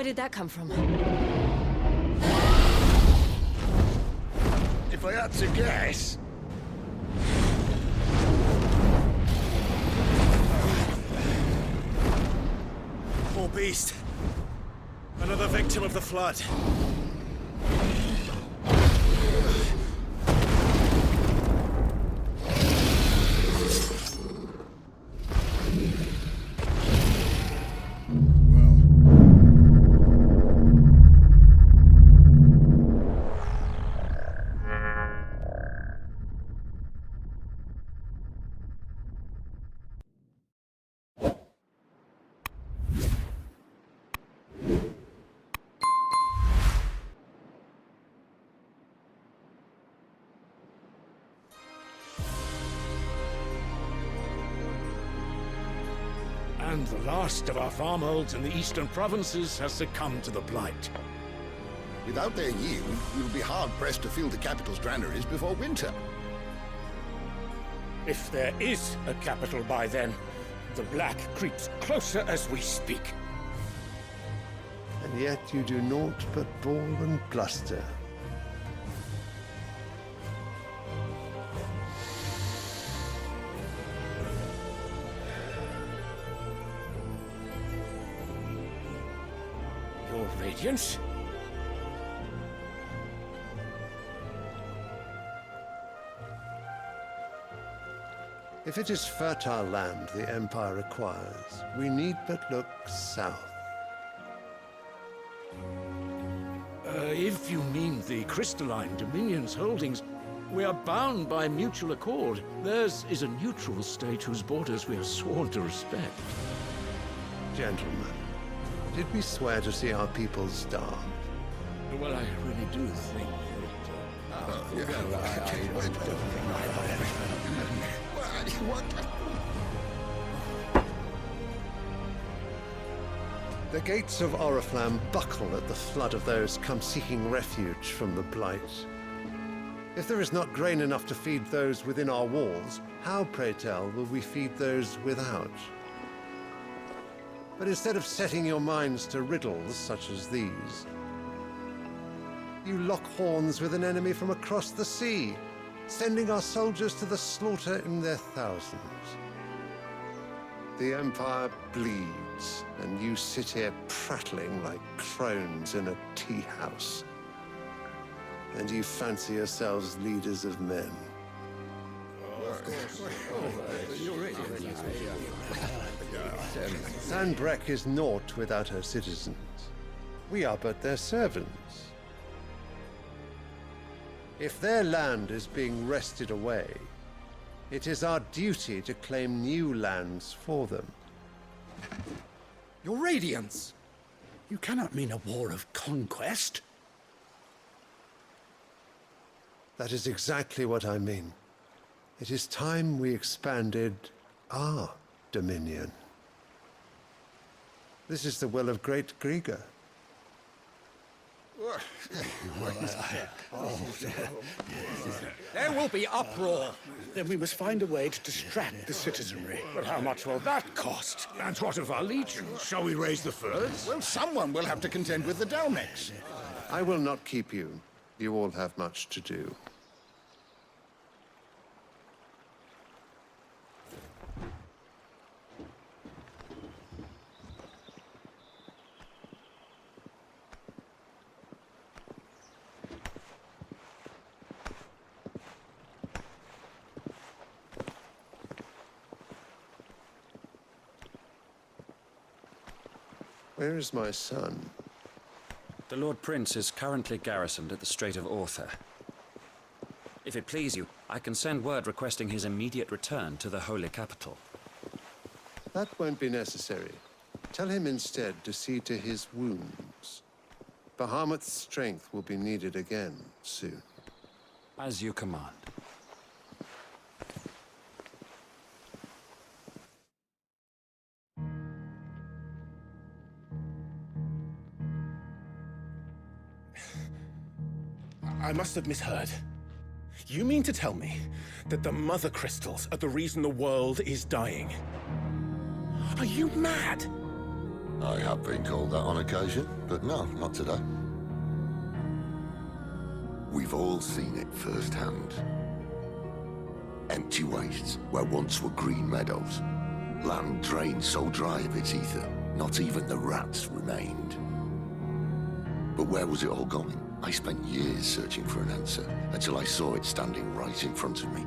Where did that come from? If I had to guess... Poor beast. Another victim of the flood. And the last of our farmholds in the eastern provinces has succumbed to the blight. Without their yield, we will be hard-pressed to fill the capital's granaries before winter. If there is a capital by then, the black creeps closer as we speak. And yet you do naught but bawl and bluster. Your Radiance? If it is fertile land the Empire requires, we need but look south. If you mean the crystalline Dominion's holdings, we are bound by mutual accord. Theirs is a neutral state whose borders we are sworn to respect. Gentlemen, did we swear to see our people starve? Well, I really do think The gates of Oriflamme buckle at the flood of those come seeking refuge from the blight. If there is not grain enough to feed those within our walls, how, pray tell, will we feed those without? But instead of setting your minds to riddles such as these, you lock horns with an enemy from across the sea, sending our soldiers to the slaughter in their thousands. The Empire bleeds, and you sit here prattling like crones in a tea house. And you fancy yourselves leaders of men. Sandbreck is naught without her citizens. We are but their servants. If their land is being wrested away, it is our duty to claim new lands for them. Your Radiance! You cannot mean a war of conquest. That is exactly what I mean. It is time we expanded our dominion. This is the will of great Grieger. There will be uproar. Then we must find a way to distract the citizenry. But how much will that cost? And what of our legions? Shall we raise the furs? Well, someone will have to contend with the Dalmex. I will not keep you. You all have much to do. Where is my son? The Lord Prince is currently garrisoned at the Strait of Arthur. If it please you, I can send word requesting his immediate return to the Holy Capital. That won't be necessary. Tell him instead to see to his wounds. Bahamut's strength will be needed again soon. As you command. I must have misheard. You mean to tell me that the Mother Crystals are the reason the world is dying? Are you mad? I have been called that on occasion, but no, not today. We've all seen it firsthand. Empty wastes where once were green meadows. Land drained so dry of its ether, not even the rats remained. But where was it all going? I spent years searching for an answer, until I saw it standing right in front of me.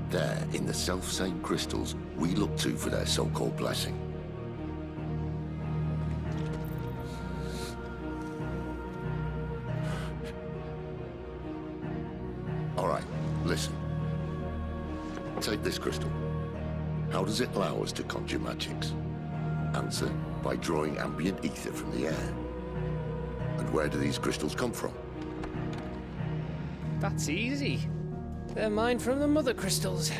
There, in the self-same crystals we look to for their so-called blessing. All right, listen. Take this crystal. How does it allow us to conjure magics? Answer, by drawing ambient ether from the air. And where do these crystals come from? That's easy. They're mined from the mother crystals.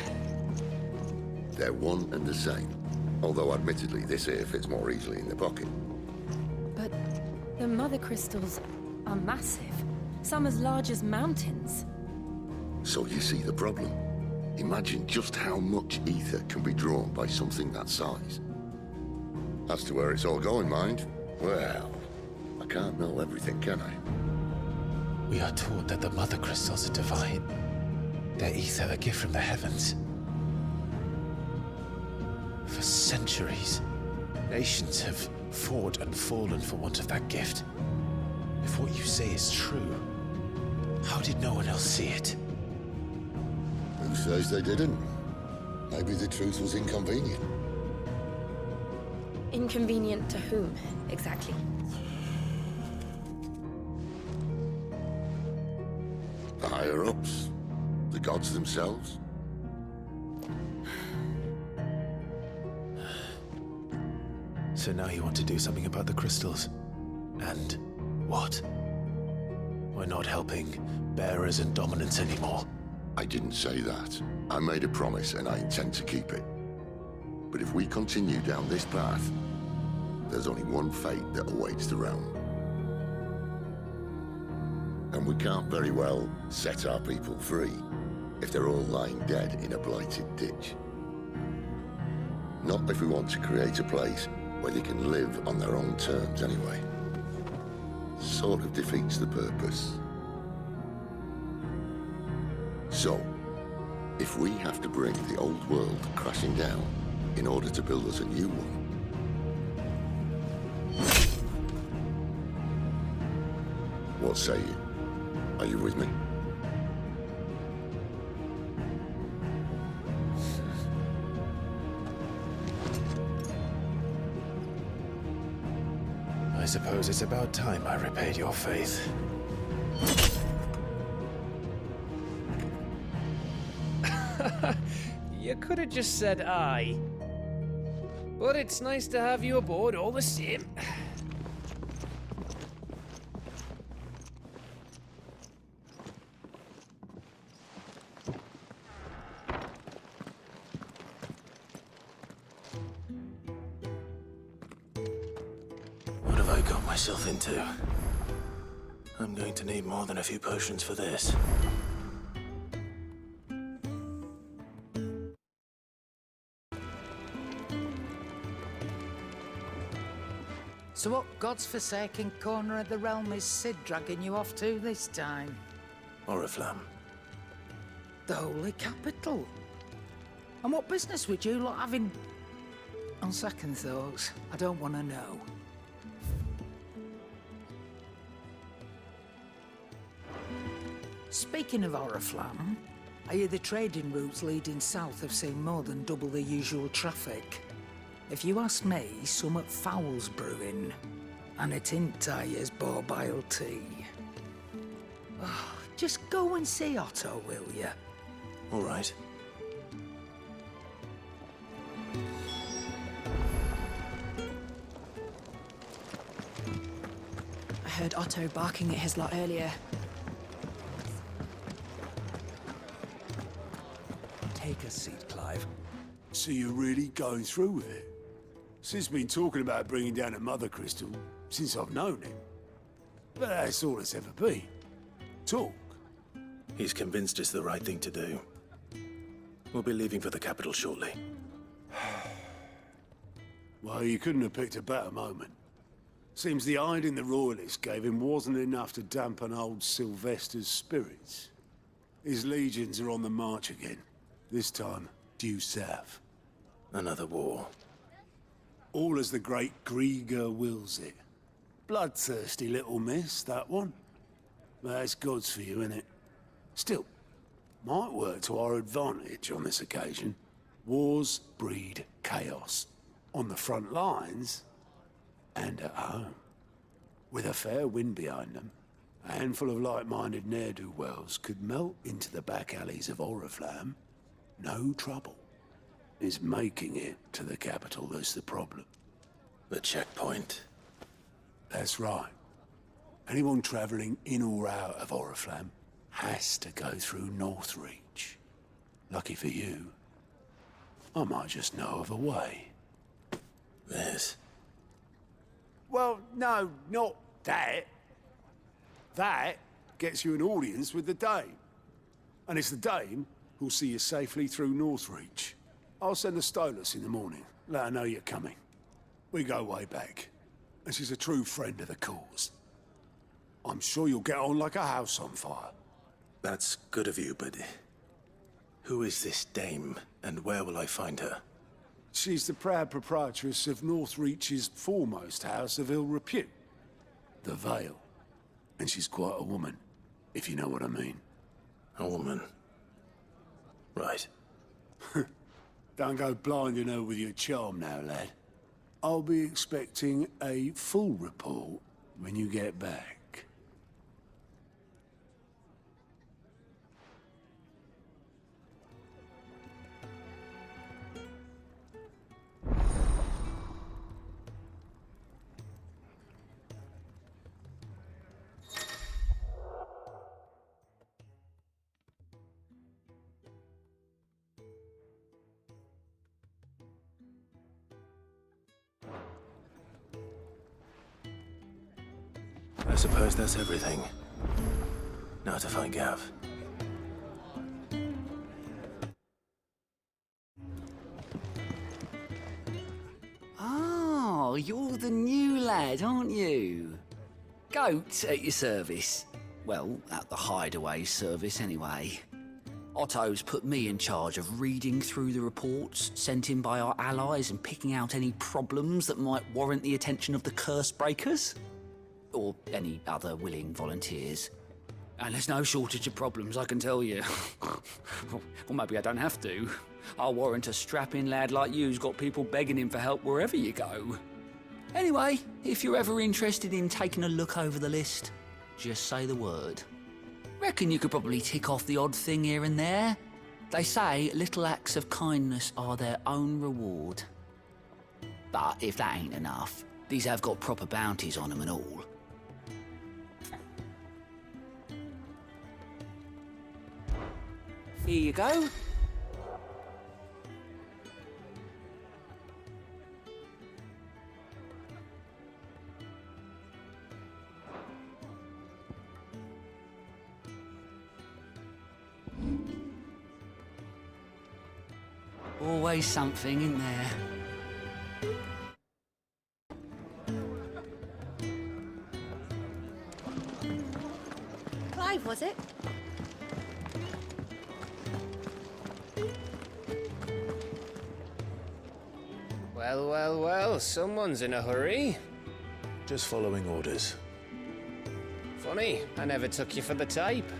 They're one and the same. Although admittedly, this here fits more easily in the pocket. But the mother crystals are massive. Some as large as mountains. So you see the problem. Imagine just how much ether can be drawn by something that size. As to where it's all going, mind, well, I can't know everything, can I? We are taught that the mother crystals are divine. Their ether a gift from the heavens. For centuries, nations have fought and fallen for want of that gift. If what you say is true, how did no one else see it? Who says they didn't? Maybe the truth was inconvenient. Inconvenient to whom, exactly? The higher-ups? The gods themselves? So now you want to do something about the crystals? And what? We're not helping bearers and dominants anymore. I didn't say that. I made a promise and I intend to keep it. But if we continue down this path, there's only one fate that awaits the realm. And we can't very well set our people free if they're all lying dead in a blighted ditch. Not if we want to create a place where they can live on their own terms anyway. Sort of defeats the purpose. So, if we have to bring the old world crashing down in order to build us a new one, what say you? Are you with me? I suppose it's about time I repaid your faith. You could have just said aye. But it's nice to have you aboard all the same. What have I got myself into? I'm going to need more than a few potions for this. So what God's forsaken corner of the realm is Sid dragging you off to this time? Oriflamme. The holy capital. And what business would you lot have in... On second thoughts, I don't want to know. Speaking of Oriflamme, I hear the trading routes leading south have seen more than double the usual traffic. If you ask me, somewhat foul's brewing. And it ain't Tyre's borbile tea. Oh, just go and see Otto, will you? All right. I heard Otto barking at his lot earlier. Take a seat, Clive. So you're really going through with it? Sid's been talking about bringing down a mother crystal since I've known him. But that's all it's ever been. Talk. He's convinced it's the right thing to do. We'll be leaving for the capital shortly. Well, you couldn't have picked a better moment. Seems the hiding the Royalists gave him wasn't enough to dampen old Sylvester's spirits. His legions are on the march again, this time due south. Another war. All as the great Grieger wills it. Bloodthirsty little miss, that one. But that's God's for you, innit? Still, might work to our advantage on this occasion. Wars breed chaos. On the front lines, and at home. With a fair wind behind them, a handful of like-minded ne'er-do-wells could melt into the back alleys of Oriflamme. No trouble. It's making it to the capital that's the problem. The checkpoint. That's right. Anyone travelling in or out of Oriflamme has to go through Northreach. Lucky for you, I might just know of a way. This. Well, no, not that. That gets you an audience with the Dame. And it's the Dame who'll see you safely through Northreach. I'll send the Stolas in the morning, let her know you're coming. We go way back, and she's a true friend of the cause. I'm sure you'll get on like a house on fire. That's good of you, but who is this dame, and where will I find her? She's the proud proprietress of Northreach's foremost house of ill repute, the Vale. And she's quite a woman, if you know what I mean. A woman. Right. Don't go blinding her with your charm now, lad. I'll be expecting a full report when you get back. I suppose that's everything. Now to find Gav. Oh, you're the new lad, aren't you? Goat at your service. Well, at the hideaway service anyway. Otto's put me in charge of reading through the reports sent in by our allies and picking out any problems that might warrant the attention of the curse breakers. Or any other willing volunteers. And there's no shortage of problems, I can tell you. Or maybe I don't have to. I'll warrant a strapping lad like you's got people begging him for help wherever you go. Anyway, if you're ever interested in taking a look over the list, just say the word. Reckon you could probably tick off the odd thing here and there. They say little acts of kindness are their own reward. But if that ain't enough, these have got proper bounties on them and all. Here you go. Always something in there. Clive, was it? Well, well, well, someone's in a hurry. Just following orders. Funny, I never took you for the type.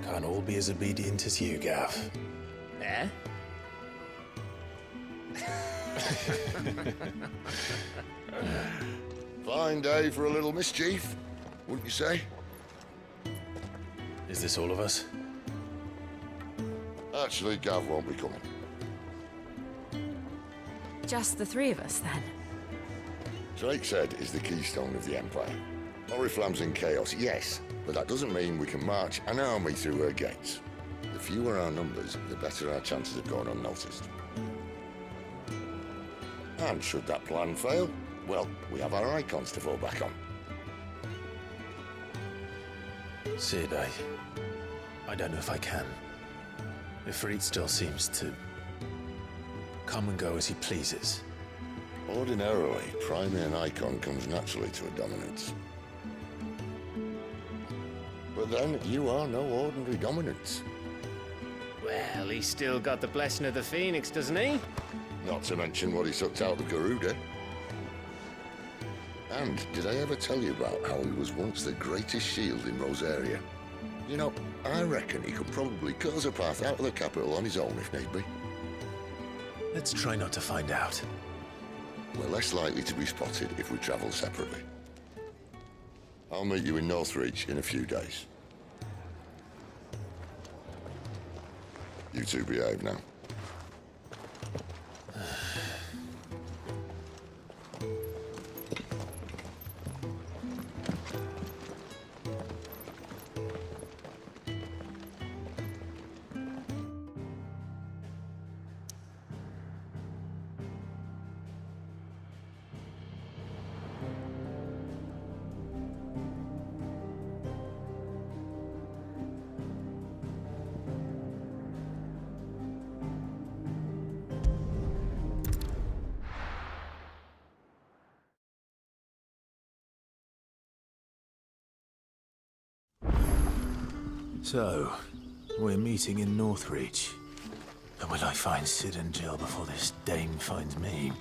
Can't all be as obedient as you, Gav. Eh? Fine day for a little mischief, wouldn't you say? Is this all of us? Actually, Gav won't be coming. Just the three of us, then? Drake's Head is the keystone of the Empire. Oriflamme's in chaos, yes, but that doesn't mean we can march an army through her gates. The fewer our numbers, the better our chances of going unnoticed. And should that plan fail, well, we have our icons to fall back on. Sid, I don't know if I can. If Farid still seems to come and go as he pleases. Ordinarily, priming an icon comes naturally to a dominance. But then, you are no ordinary dominance. Well, he's still got the blessing of the Phoenix, doesn't he? Not to mention what he sucked out of Garuda. And did I ever tell you about how he was once the greatest shield in Rosaria? You know, I reckon he could probably cut us a path out of the capital on his own if need be. Let's try not to find out. We're less likely to be spotted if we travel separately. I'll meet you in Northreach in a few days. You two behave now. So, we're meeting in Northreach. And will I find Sid and Jill before this dame finds me?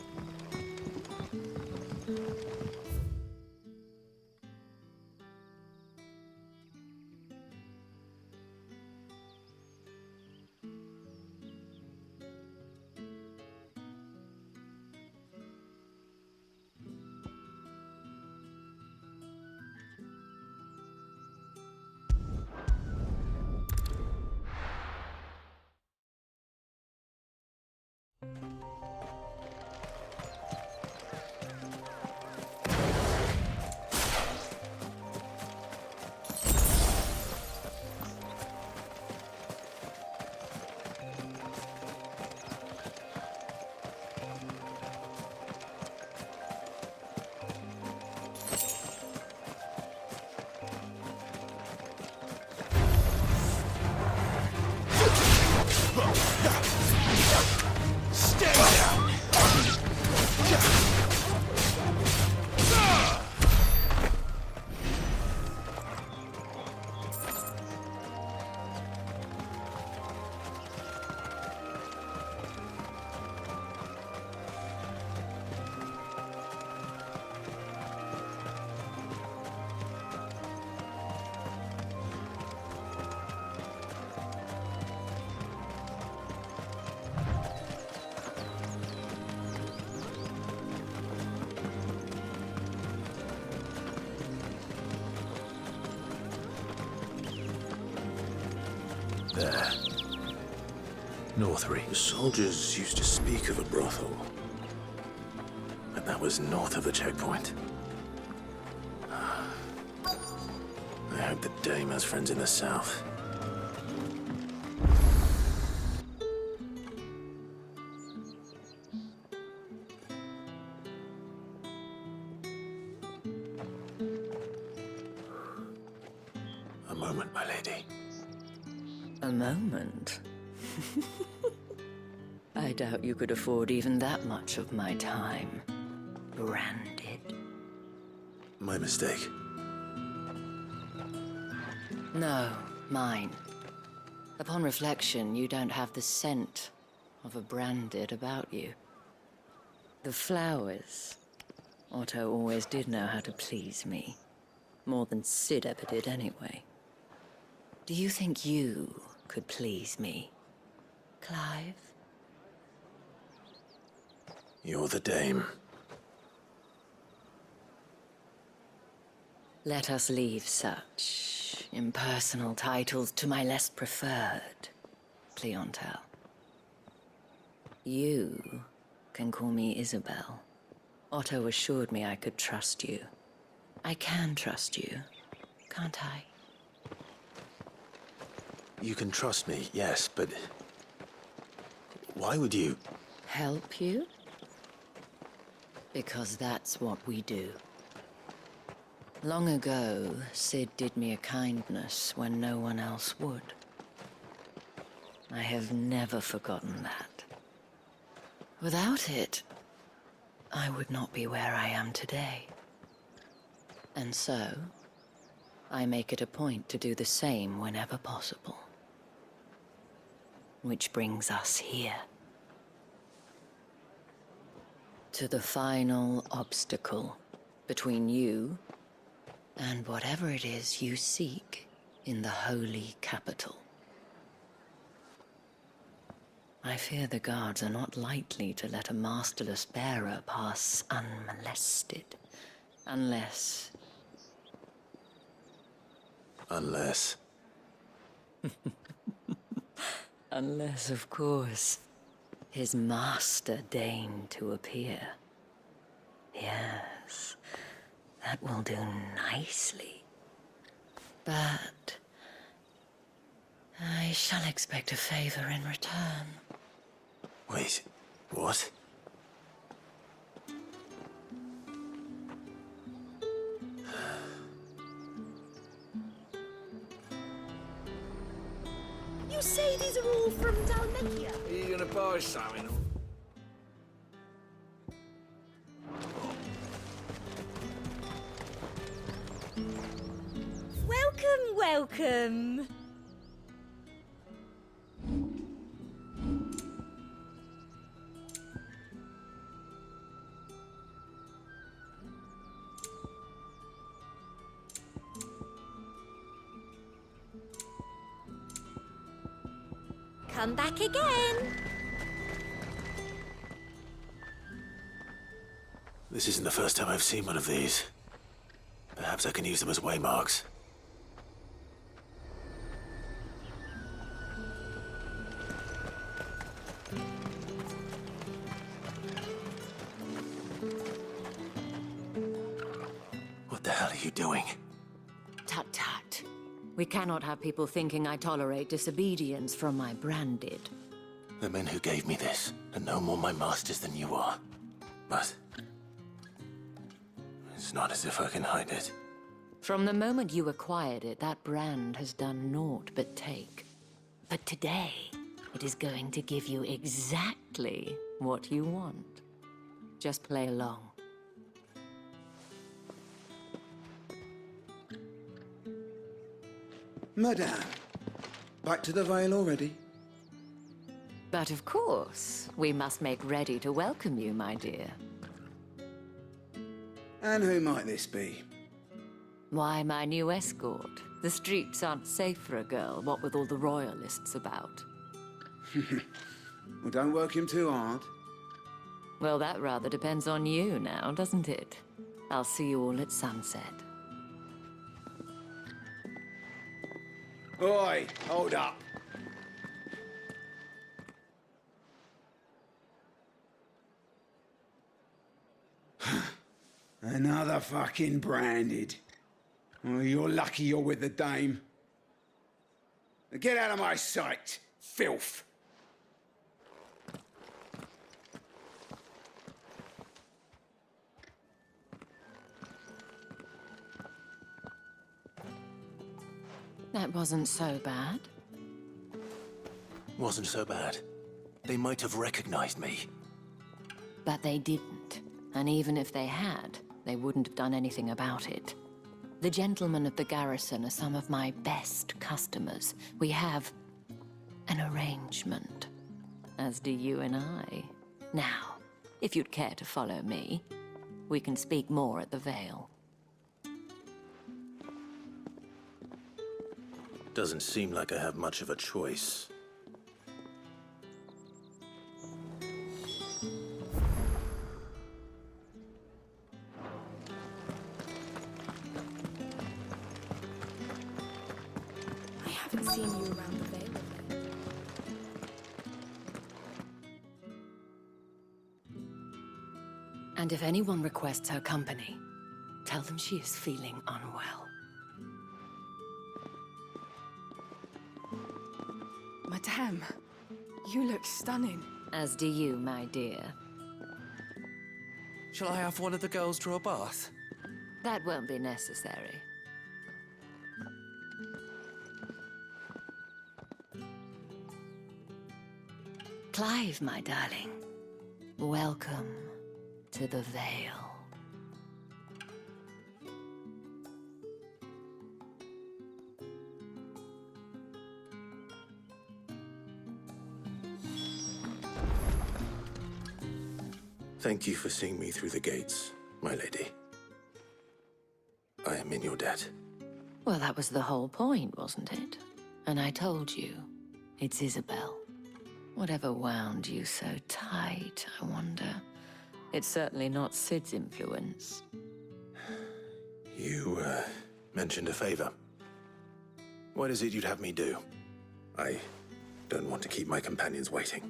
There. Northreach. The soldiers used to speak of a brothel. But that was north of the checkpoint. I hope the dame has friends in the south. A moment, my lady. A moment? I doubt you could afford even that much of my time. Branded. My mistake. No, mine. Upon reflection, you don't have the scent of a branded about you. The flowers. Otto always did know how to please me. More than Sid ever did anyway. Do you think you could please me, Clive? You're the dame. Let us leave such impersonal titles to my less preferred clientele. You can call me Isabel. Otto assured me I could trust you. I can trust you, can't I? You can trust me, yes, but why would you? Help you? Because that's what we do. Long ago, Sid did me a kindness when no one else would. I have never forgotten that. Without it, I would not be where I am today. And so, I make it a point to do the same whenever possible. Which brings us here. To the final obstacle between you and whatever it is you seek in the holy capital. I fear the guards are not likely to let a masterless bearer pass unmolested. Unless... Unless, of course, his master deigned to appear. Yes, that will do nicely. But I shall expect a favor in return. Wait, what? You say these are all from Dalmatia? Are you gonna buy something? Welcome, welcome. Come back again. This isn't the first time I've seen one of these. Perhaps I can use them as waymarks. What the hell are you doing? Tut tut. We cannot have people thinking I tolerate disobedience from my branded. The men who gave me this are no more my masters than you are. But it's not as if I can hide it. From the moment you acquired it, that brand has done naught but take. But today, it is going to give you exactly what you want. Just play along. Madame, back to the Vale already? But of course, we must make ready to welcome you, my dear. And who might this be? Why, my new escort. The streets aren't safe for a girl, what with all the royalists about. Well, don't work him too hard. Well, that rather depends on you now, doesn't it? I'll see you all at sunset. Oi, hold up. Another fucking branded. Oh, you're lucky you're with the dame. Now get out of my sight, filth. That wasn't so bad. Wasn't so bad. They might have recognized me. But they didn't. And even if they had, they wouldn't have done anything about it. The gentlemen of the garrison are some of my best customers. We have an arrangement, as do you and I. Now, if you'd care to follow me, we can speak more at the Vale. Doesn't seem like I have much of a choice. I haven't seen you around the Vale of late. And if anyone requests her company, tell them she is feeling unwell. Madame, you look stunning. As do you, my dear. Shall I have one of the girls draw a bath? That won't be necessary. Clive, my darling. Welcome to into the Veil. Thank you for seeing me through the gates, my lady. I am in your debt. Well, that was the whole point, wasn't it? And I told you, it's Isabel. Whatever wound you so tight, I wonder. It's certainly not Sid's influence. You, mentioned a favor. What is it you'd have me do? I don't want to keep my companions waiting.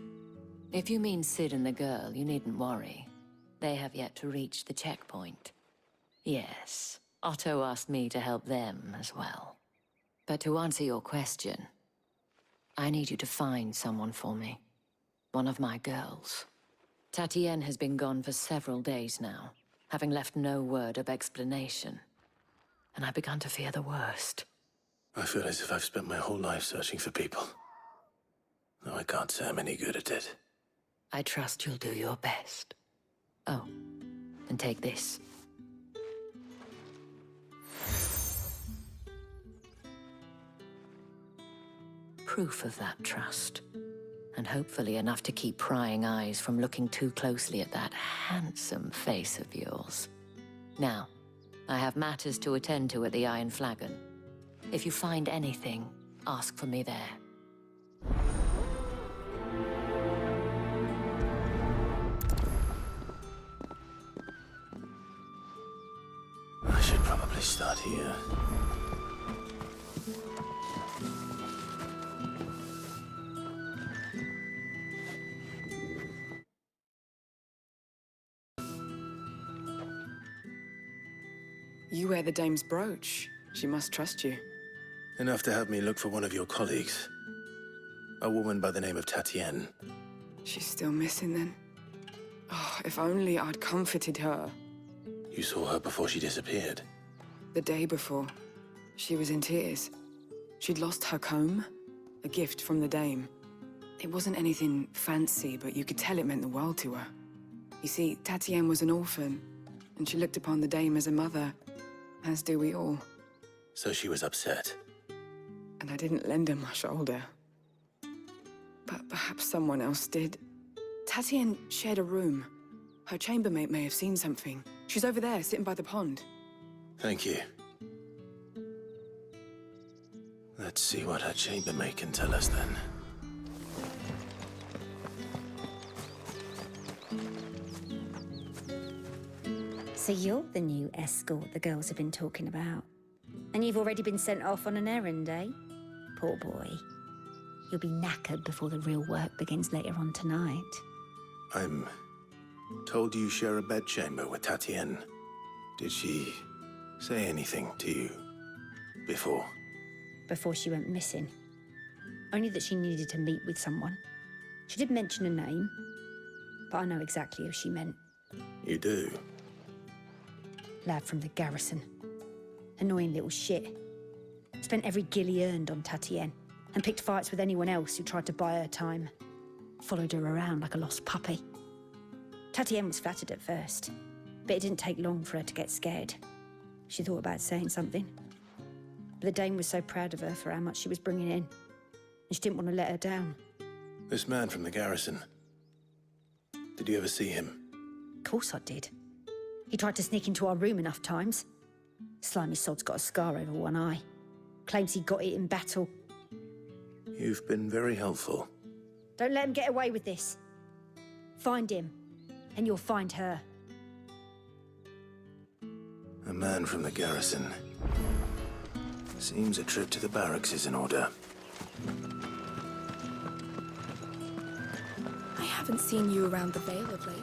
If you mean Sid and the girl, you needn't worry. They have yet to reach the checkpoint. Yes, Otto asked me to help them as well. But to answer your question, I need you to find someone for me. One of my girls. Tatienne has been gone for several days now, having left no word of explanation. And I've begun to fear the worst. I feel as if I've spent my whole life searching for people. Though I can't say I'm any good at it. I trust you'll do your best. Oh, and take this. Proof of that trust. And hopefully enough to keep prying eyes from looking too closely at that handsome face of yours. Now, I have matters to attend to at the Iron Flagon. If you find anything, ask for me there. I should probably start here. You wear the dame's brooch. She must trust you. Enough to have me look for one of your colleagues. A woman by the name of Tatienne. She's still missing then. Oh, if only I'd comforted her. You saw her before she disappeared. The day before, she was in tears. She'd lost her comb, a gift from the dame. It wasn't anything fancy, but you could tell it meant the world to her. You see, Tatienne was an orphan, and she looked upon the dame as a mother, as do we all. So she was upset. And I didn't lend her my shoulder. But perhaps someone else did. Tatienne shared a room. Her chambermaid may have seen something. She's over there, sitting by the pond. Thank you. Let's see what her chambermaid can tell us then. So you're the new escort the girls have been talking about. And you've already been sent off on an errand, eh? Poor boy. You'll be knackered before the real work begins later on tonight. I'm told you share a bedchamber with Tatienne. Did she say anything to you before? Before she went missing. Only that she needed to meet with someone. She did mention a name, but I know exactly who she meant. You do? Lad from the garrison. Annoying little shit. Spent every guil he earned on Tatienne, and picked fights with anyone else who tried to buy her time. Followed her around like a lost puppy. Tatienne was flattered at first, but it didn't take long for her to get scared. She thought about saying something. But the dame was so proud of her for how much she was bringing in, and she didn't want to let her down. This man from the garrison. Did you ever see him? Of course I did. He tried to sneak into our room enough times. Slimy sod's got a scar over one eye. Claims he got it in battle. You've been very helpful. Don't let him get away with this. Find him, and you'll find her. A man from the garrison. Seems a trip to the barracks is in order. I haven't seen you around the Vale of late.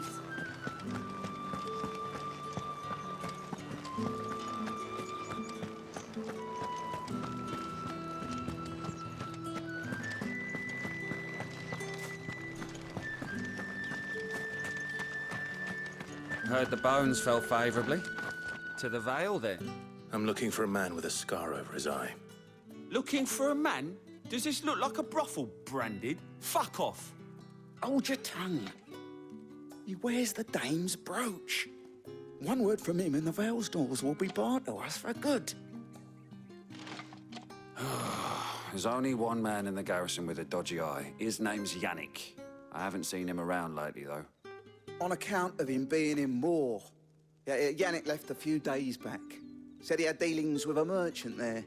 Heard the bones fell favourably. To the Vale, then? I'm looking for a man with a scar over his eye. Looking for a man? Does this look like a brothel, Branded? Fuck off! Hold your tongue. He wears the dame's brooch. One word from him and the Velsdorls will be barred to us for good. There's only one man in the garrison with a dodgy eye. His name's Yannick. I haven't seen him around lately, though. On account of him being in war. Yeah, Yannick left a few days back. Said he had dealings with a merchant there.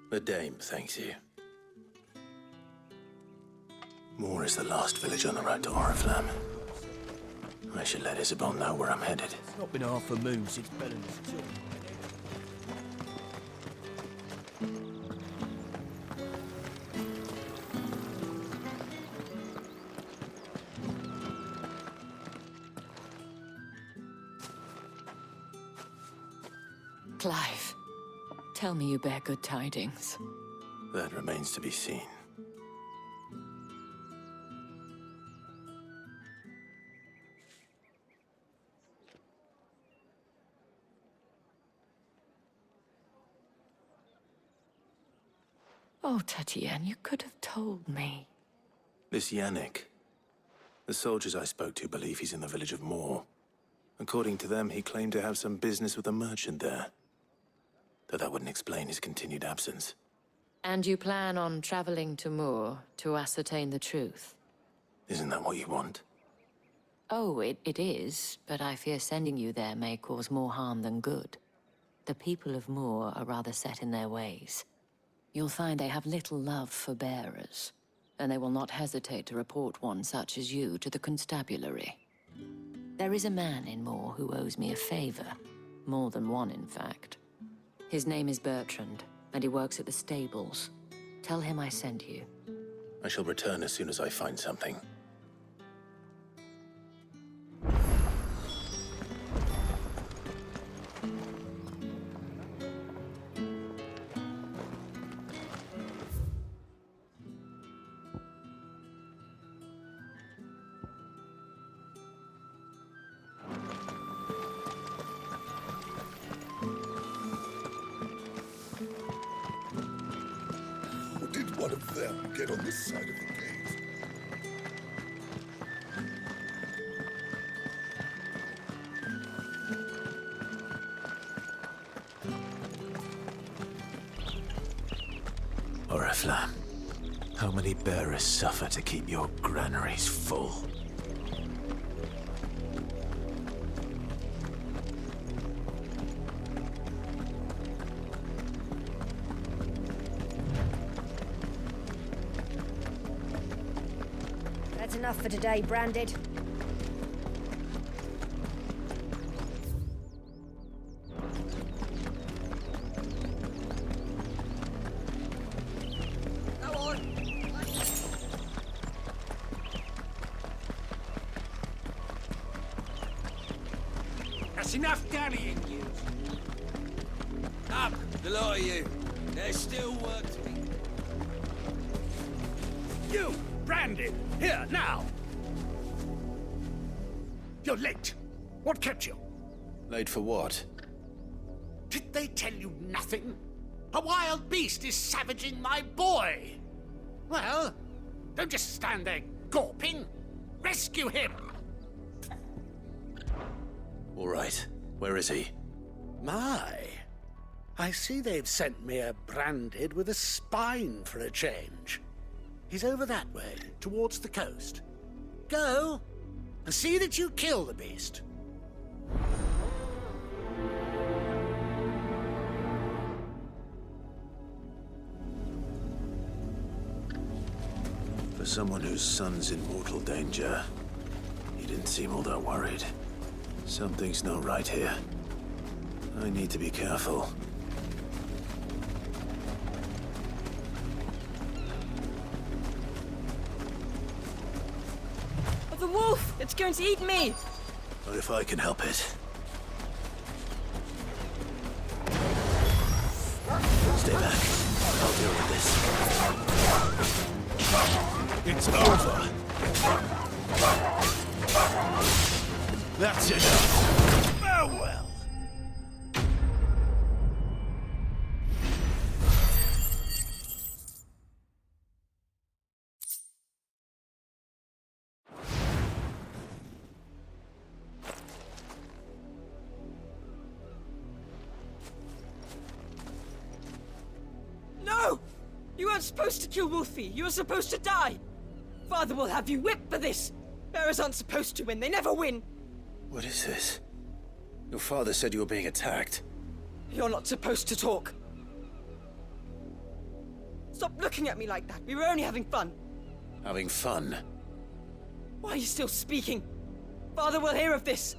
The dame thanks you. Moor is the last village on the road to Oriflamme. I should let Isabel know where I'm headed. It's not been half a moon since Bellen's tomb. Clive, tell me you bear good tidings. That remains to be seen. Oh, Tatienne, you could have told me. This Yannick. The soldiers I spoke to believe he's in the village of Moor. According to them, he claimed to have some business with a merchant there. Though that wouldn't explain his continued absence. And you plan on traveling to Moor to ascertain the truth? Isn't that what you want? Oh, it is, but I fear sending you there may cause more harm than good. The people of Moor are rather set in their ways. You'll find they have little love for bearers, and they will not hesitate to report one such as you to the constabulary. There is a man in Moor who owes me a favor. More than one, in fact. His name is Bertrand, and he works at the stables. Tell him I sent you. I shall return as soon as I find something. One of them get on this side of the gate. Oriflamme, how many bearers suffer to keep your granaries full? That's enough for today, Branded. That's enough dallying, you. Up, the lot of you. There's still work to be. You, Branded, here, now! You're late. What kept you? Late for what? Did they tell you nothing? A wild beast is savaging my boy! Well, don't just stand there gawping. Rescue him! All right. Where is he? My, I see they've sent me a Branded with a spine for a change. He's over that way, towards the coast. Go, and see that you kill the beast. For someone whose son's in mortal danger, he didn't seem all that worried. Something's not right here. I need to be careful. The wolf! It's going to eat me! Not if I can help it. Stay back. I'll deal with this. It's over. That's enough. Farewell. weren't supposed to kill Wolfie. You were supposed to die. Father will have you whipped for this. Bearers aren't supposed to win. They never win. What is this? Your father said you were being attacked. You're not supposed to talk. Stop looking at me like that. We were only having fun. Having fun? Why are you still speaking? Father will hear of this.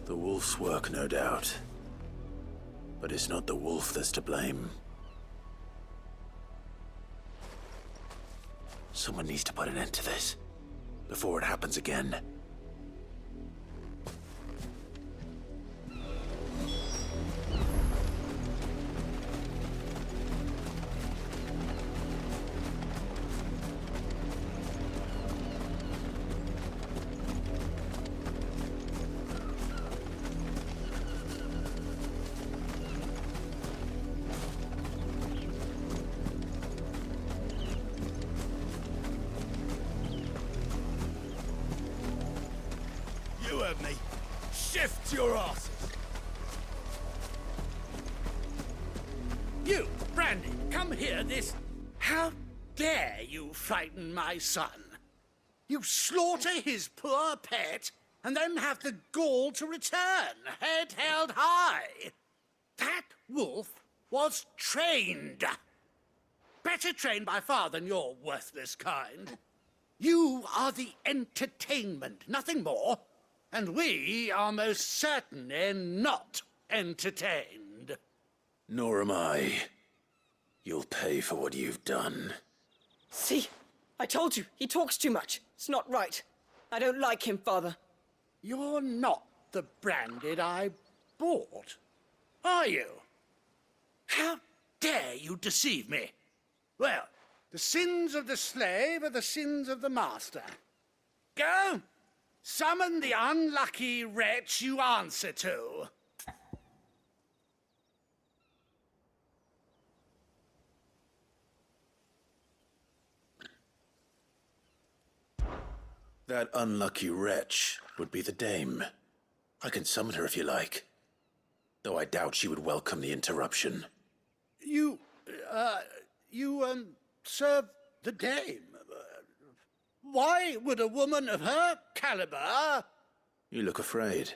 The wolf's work, no doubt. But it's not the wolf that's to blame. Someone needs to put an end to this, before it happens again. Me. Shift your asses! You, Brandy, come here this... How dare you frighten my son? You slaughter his poor pet, and then have the gall to return, head held high. That wolf was trained. Better trained by far than your worthless kind. You are the entertainment, nothing more. And we are most certainly not entertained. Nor am I. You'll pay for what you've done. See? I told you, he talks too much. It's not right. I don't like him, Father. You're not the Branded I bought, are you? How dare you deceive me? Well, the sins of the slave are the sins of the master. Go! Summon the unlucky wretch you answer to. That unlucky wretch would be the dame. I can summon her if you like. Though I doubt she would welcome the interruption. You serve the dame. Why would a woman of her caliber... You look afraid.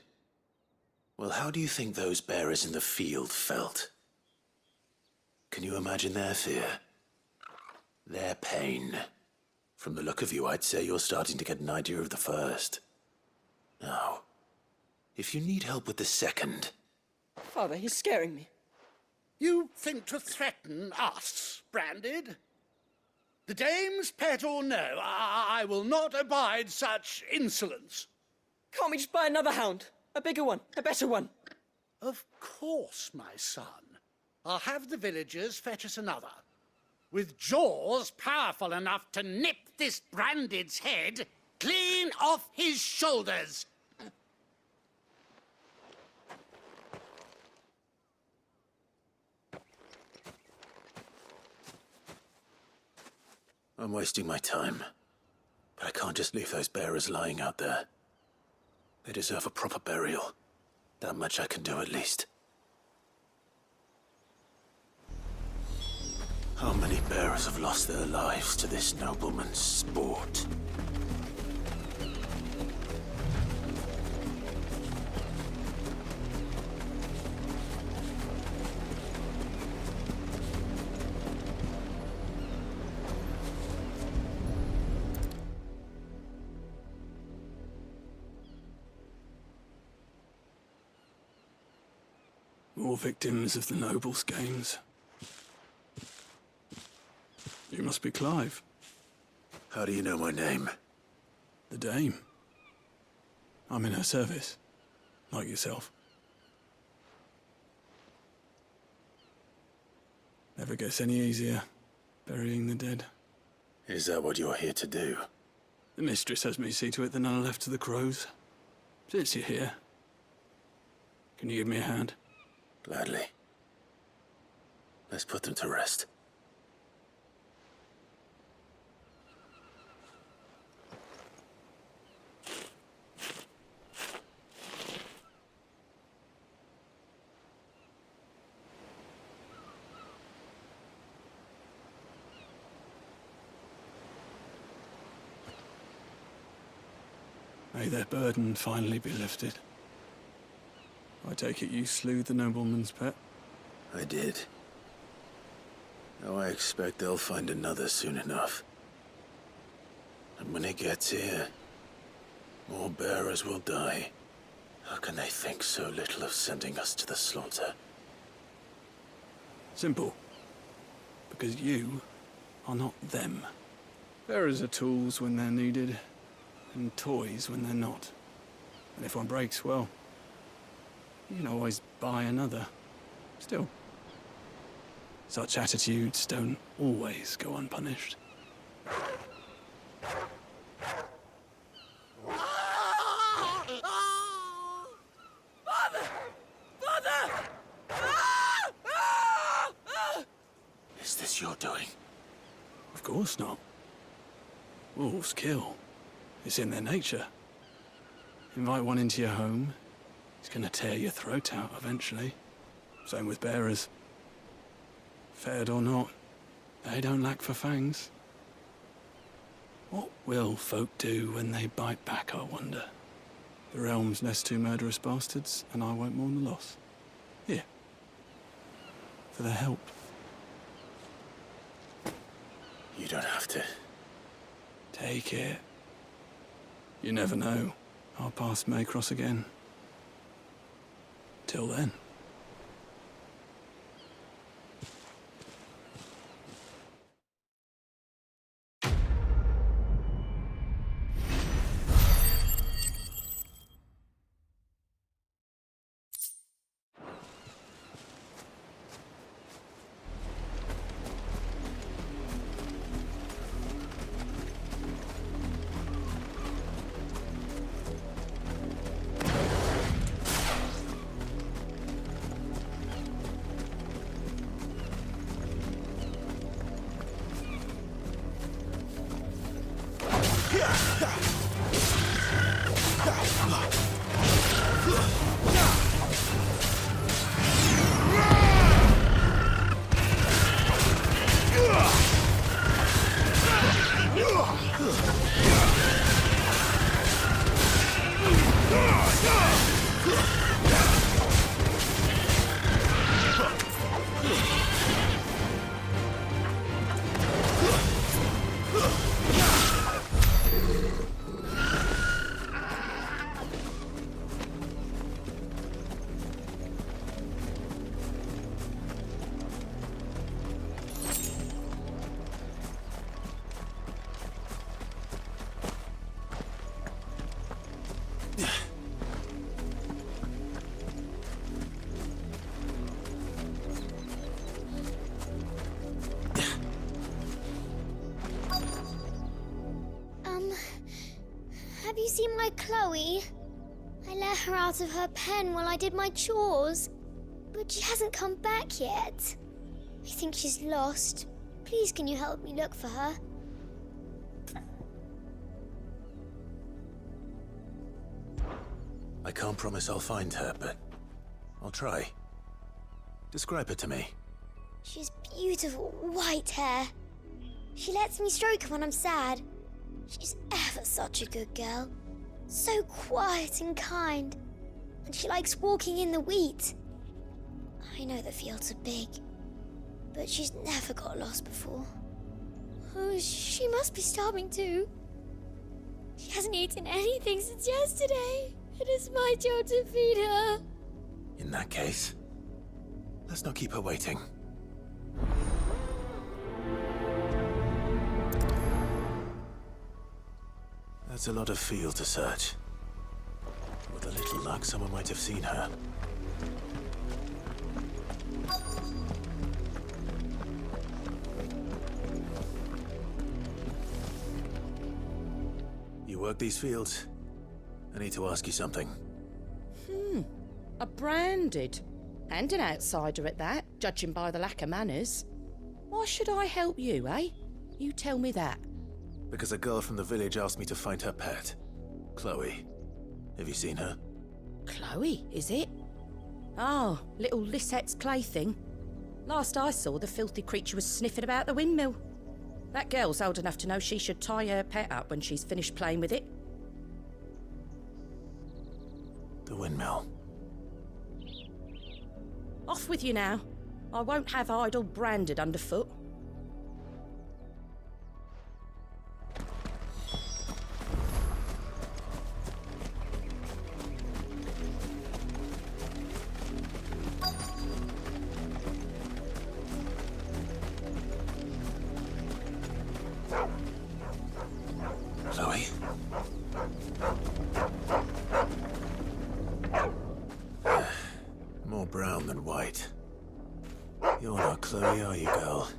Well, how do you think those bearers in the field felt? Can you imagine their fear? Their pain? From the look of you, I'd say you're starting to get an idea of the first. Now, if you need help with the second... Father, he's scaring me. You think to threaten us, Branded? The dame's pet or no, I will not abide such insolence. Can't we just buy another hound? A bigger one, a better one. Of course, my son. I'll have the villagers fetch us another. With jaws powerful enough to nip this Branded's head clean off his shoulders. I'm wasting my time. But I can't just leave those bearers lying out there. They deserve a proper burial. That much I can do at least. How many bearers have lost their lives to this nobleman's sport? More victims of the nobles' games. You must be Clive. How do you know my name? The Dame. I'm in her service, like yourself. Never gets any easier, burying the dead. Is that what you're here to do? The mistress has me see to it that none are left to the crows. Since you're here, can you give me a hand? Gladly. Let's put them to rest. May their burden finally be lifted. I take it you slew the nobleman's pet? I did. Now I expect they'll find another soon enough. And when it gets here, more bearers will die. How can they think so little of sending us to the slaughter? Simple. Because you are not them. Bearers are tools when they're needed, and toys when they're not. And if one breaks, well, you can always buy another. Still, such attitudes don't always go unpunished. Is this your doing? Of course not. Wolves kill. It's in their nature. Invite one into your home, he's gonna tear your throat out eventually. Same with bearers. Fed or not, they don't lack for fangs. What will folk do when they bite back, I wonder? The realm's nest two murderous bastards, and I won't mourn the loss. Here. For their help. You don't have to. Take it. You never know. Our paths may cross again. Till then. Have you seen my Chloe? I let her out of her pen while I did my chores, but she hasn't come back yet. I think she's lost. Please, can you help me look for her? I can't promise I'll find her, but I'll try. Describe her to me. She's beautiful white hair. She lets me stroke her when I'm sad. She's ever such a good girl. So quiet and kind. And she likes walking in the wheat. I know the fields are big, but she's never got lost before. Oh, she must be starving too. She hasn't eaten anything since yesterday. It is my job to feed her. In that case, let's not keep her waiting. That's a lot of field to search. With a little luck, someone might have seen her. You work these fields? I need to ask you something. A branded. And an outsider at that, judging by the lack of manners. Why should I help you, eh? You tell me that. Because a girl from the village asked me to find her pet, Chloe. Have you seen her? Chloe, is it? Oh, little Lisette's plaything. Last I saw, the filthy creature was sniffing about the windmill. That girl's old enough to know she should tie her pet up when she's finished playing with it. The windmill. Off with you now. I won't have idle branded underfoot. Chloe? More brown than white. You're not Chloe, are you, girl?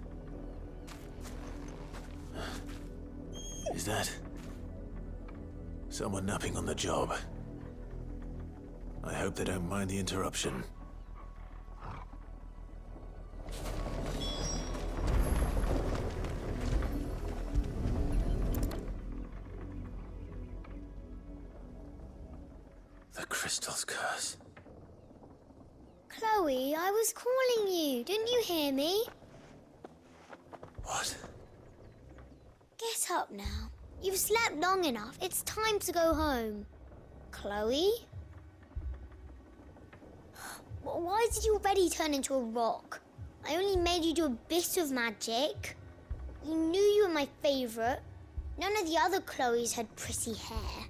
Is that someone napping on the job? I hope they don't mind the interruption. The crystal's curse. Chloe, I was calling you. Didn't you hear me? What? Get up now. You've slept long enough. It's time to go home. Chloe? Why did you already turn into a rock? I only made you do a bit of magic. You knew you were my favourite. None of the other Chloes had pretty hair.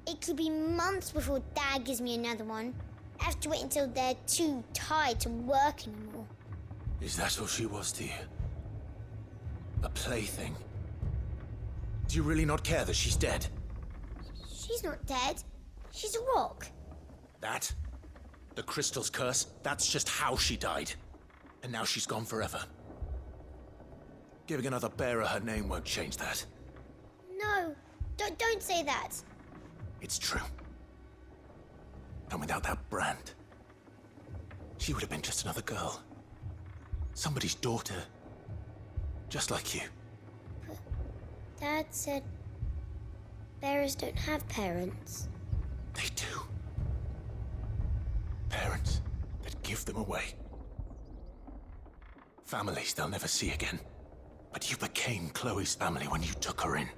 It could be months before Dad gives me another one. I have to wait until they're too tired to work anymore. Is that all she was to you? A plaything? Do you really not care that she's dead? She's not dead. She's a rock. That? The crystal's curse? That's just how she died. And now she's gone forever. Giving another bearer her name won't change that. No, don't say that. It's true. And without that brand, she would have been just another girl. Somebody's daughter. Just like you. But Dad said bearers don't have parents. They do. Parents that give them away. Families they'll never see again. But you became Chloe's family when you took her in.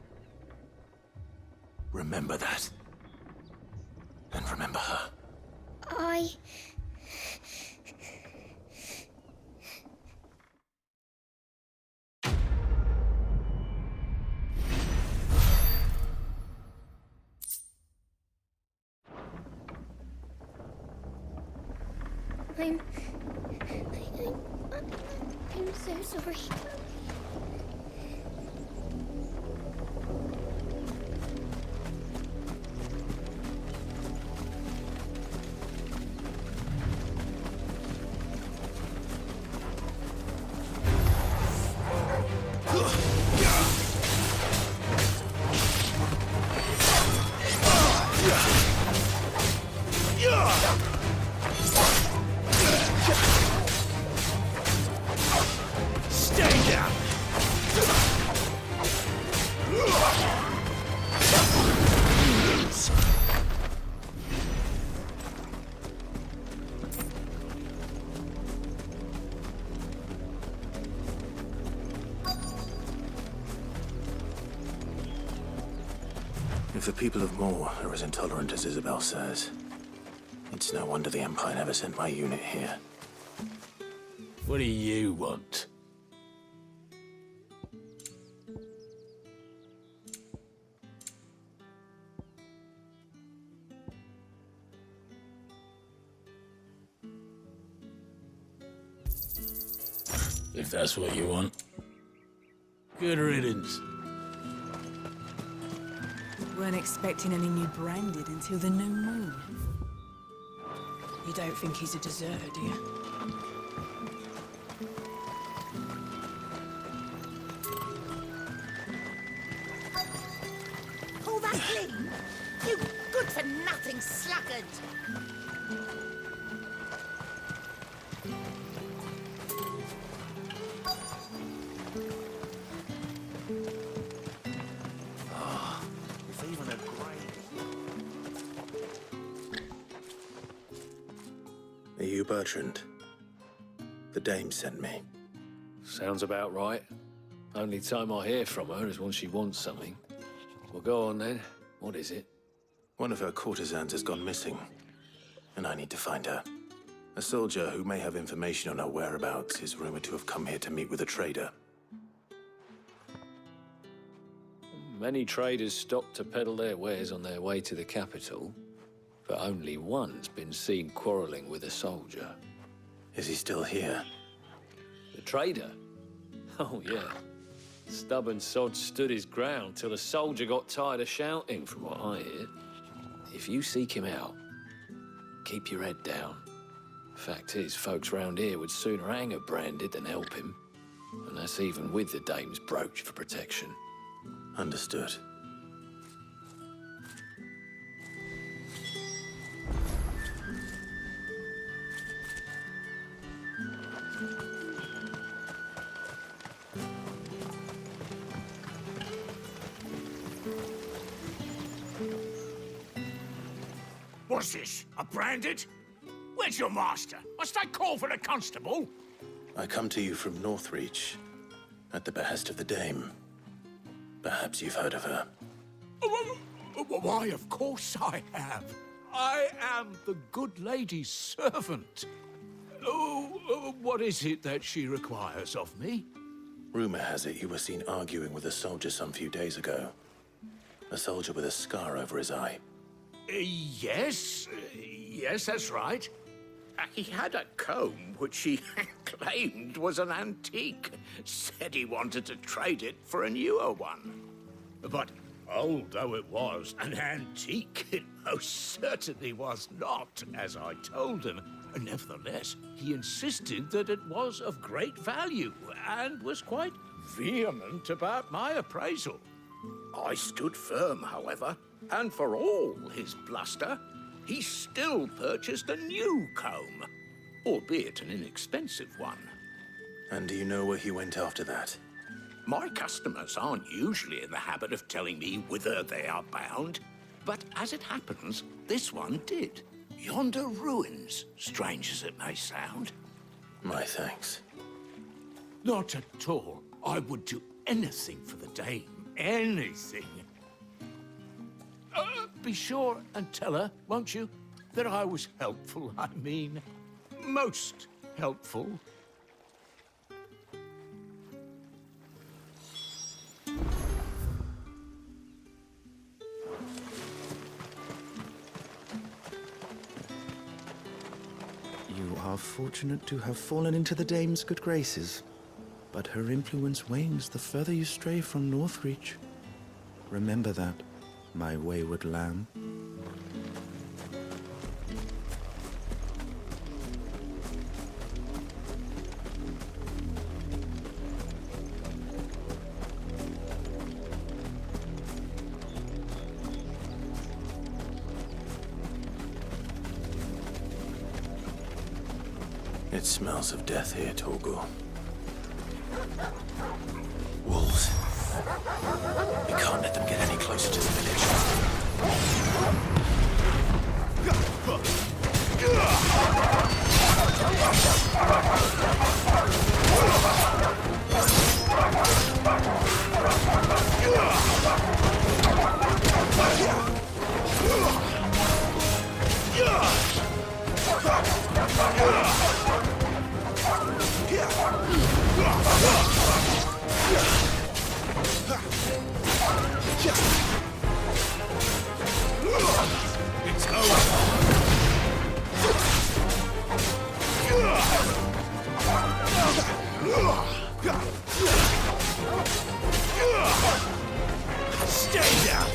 Remember that. And remember her. I'm so sorry. If the people of Moor are as intolerant as Isabel says, it's no wonder the Empire never sent my unit here. What do you want? If that's what you want. Good riddance. Weren't expecting any new branded until the new moon. You don't think he's a deserter, do you? Pull that clean, you good-for-nothing sluggard! Are you Bertrand? The dame sent me. Sounds about right. Only time I hear from her is when she wants something. Well, go on then. What is it? One of her courtesans has gone missing. and I need to find her. A soldier who may have information on her whereabouts is rumored to have come here to meet with a trader. Many traders stop to peddle their wares on their way to the capital, but only one's been seen quarreling with a soldier. Is he still here? The trader? Oh, yeah. Stubborn sod stood his ground till the soldier got tired of shouting, from what I hear. If you seek him out, keep your head down. Fact is, folks round here would sooner hang a branded than help him. And that's even with the dame's brooch for protection. Understood. What's this? A branded? Where's your master? Must I call for the constable? I come to you from Northreach, at the behest of the dame. Perhaps you've heard of her. Why, of course I have. I am the good lady's servant. What is it that she requires of me? Rumor has it you were seen arguing with a soldier some few days ago. A soldier with a scar over his eye. Yes, that's right. He had a comb which he claimed was an antique. Said he wanted to trade it for a newer one. But old though it was, an antique it most certainly was not, as I told him. Nevertheless, he insisted that it was of great value and was quite vehement about my appraisal. I stood firm, however, and for all his bluster, he still purchased a new comb, albeit an inexpensive one. And do you know where he went after that? My customers aren't usually in the habit of telling me whither they are bound, but as it happens, this one did. Yonder ruins, strange as it may sound. My thanks. Not at all. I would do anything for the dame. Anything. Be sure and tell her, won't you, that I was helpful. I mean, most helpful. You are fortunate to have fallen into the dame's good graces, but her influence wanes the further you stray from Northreach. Remember that, my wayward lamb. It smells of death here, Torgal. Wolves. We can't let them get any closer to the It's over. Stay down.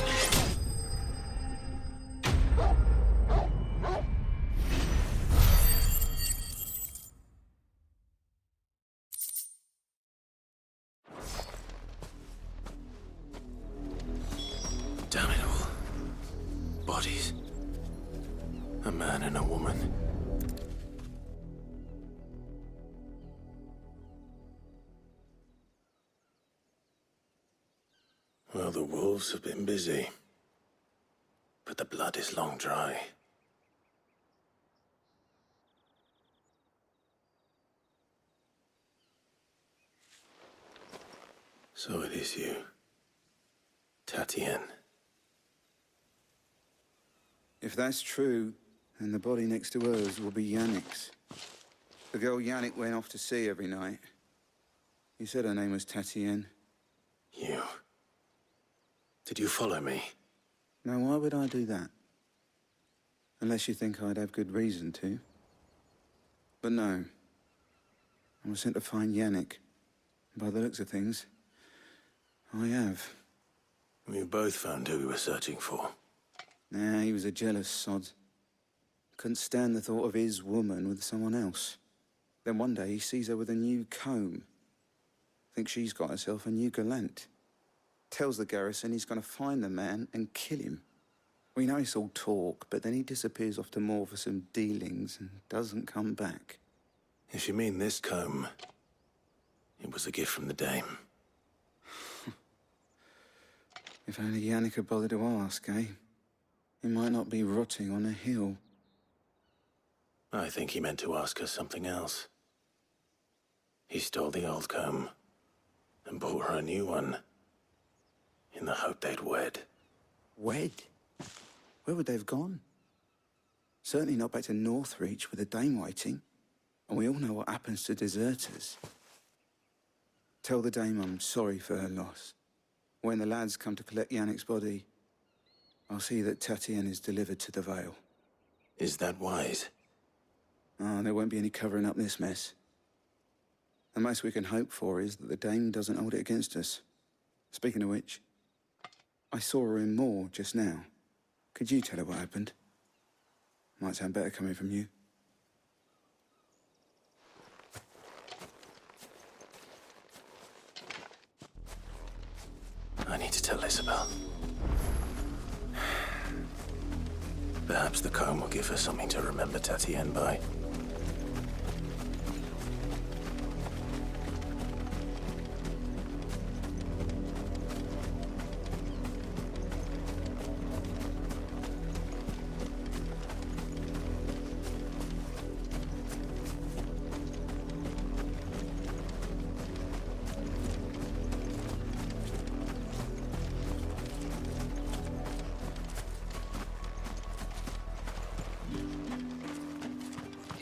Damn it all. Bodies. A man and a woman. Well, the wolves have been busy. But the blood is long dry. So it is you, Tatien. If that's true, And the body next to hers will be Yannick's. The girl Yannick went off to see every night. He said her name was Tatienne. You... Did you follow me? Now, why would I do that? Unless you think I'd have good reason to. But no. I was sent to find Yannick. By the looks of things, I have. We both found who we were searching for. Nah, he was a jealous sod. Couldn't stand the thought of his woman with someone else. Then one day he sees her with a new comb. Thinks she's got herself a new gallant. Tells the garrison he's gonna find the man and kill him. We know it's all talk, but then he disappears off to Moor for some dealings and doesn't come back. If you mean this comb, it was a gift from the dame. If only Yannick had bothered to ask, eh? He might not be rotting on a hill. I think he meant to ask her something else. He stole the old comb and bought her a new one in the hope they'd wed. Wed? Where would they have gone? Certainly not back to Northreach with a dame waiting. And we all know what happens to deserters. Tell the dame I'm sorry for her loss. When the lads come to collect Yannick's body, I'll see that Tatienne is delivered to the Vale. Is that wise? Oh, there won't be any covering up this mess. The most we can hope for is that the dame doesn't hold it against us. Speaking of which, I saw her in Moor just now. Could you tell her what happened? Might sound better coming from you. I need to tell Isabel. Perhaps the comb will give her something to remember Tatienne by.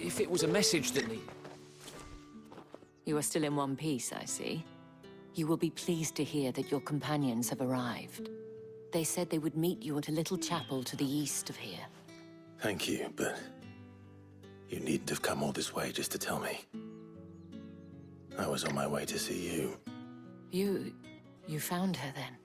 If it was a message that needed... You are still in one piece, I see. You will be pleased to hear that your companions have arrived. They said they would meet you at a little chapel to the east of here. Thank you, but you needn't have come all this way just to tell me. I was on my way to see you. You found her then?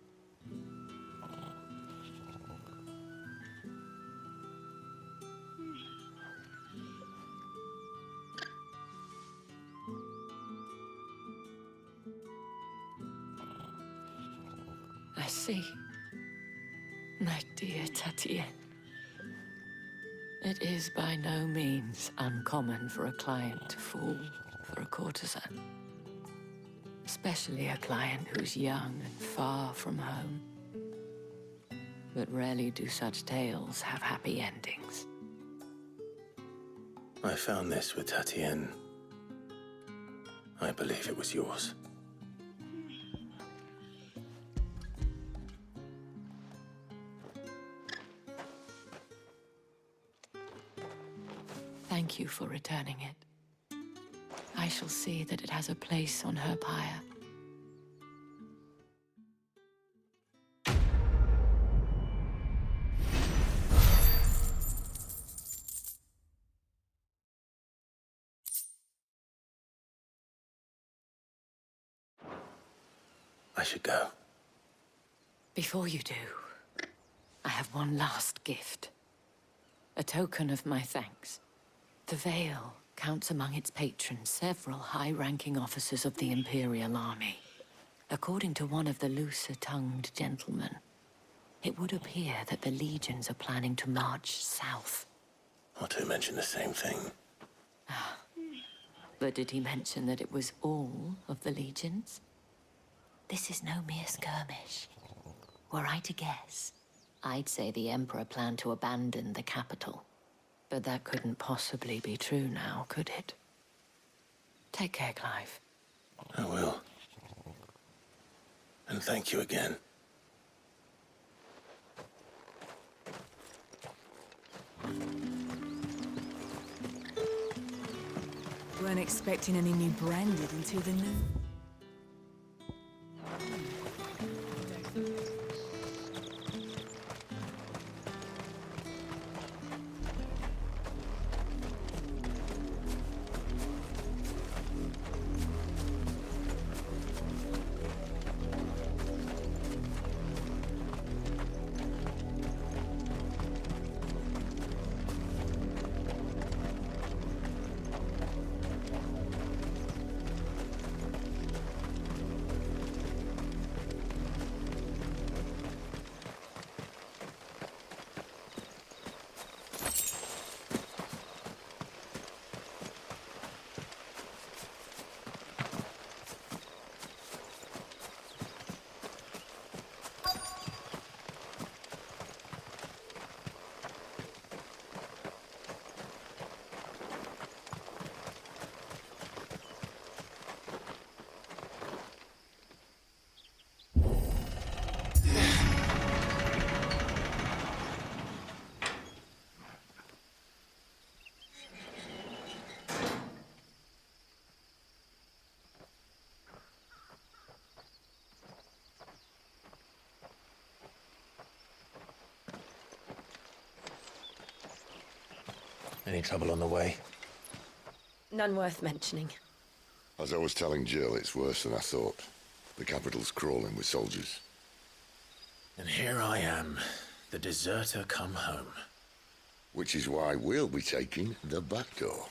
I see. My dear Tatienne. It is by no means uncommon for a client to fall for a courtesan. Especially a client who's young and far from home. But rarely do such tales have happy endings. I found this with Tatienne. I believe it was yours. Thank you for returning it. I shall see that it has a place on her pyre. I should go. Before you do, I have one last gift. A token of my thanks. The Vale counts among its patrons several high-ranking officers of the Imperial Army. According to one of the looser-tongued gentlemen, it would appear that the legions are planning to march south. Or to mention the same thing. But did he mention that it was all of the legions? This is no mere skirmish. Were I to guess, I'd say the Emperor planned to abandon the capital. But that couldn't possibly be true now, could it? Take care, Clive. I will. And thank you again. Weren't expecting any new branded until the new... Any trouble on the way? None worth mentioning. As I was telling Jill, it's worse than I thought. The capital's crawling with soldiers. And here I am, the deserter come home. Which is why we'll be taking the back door.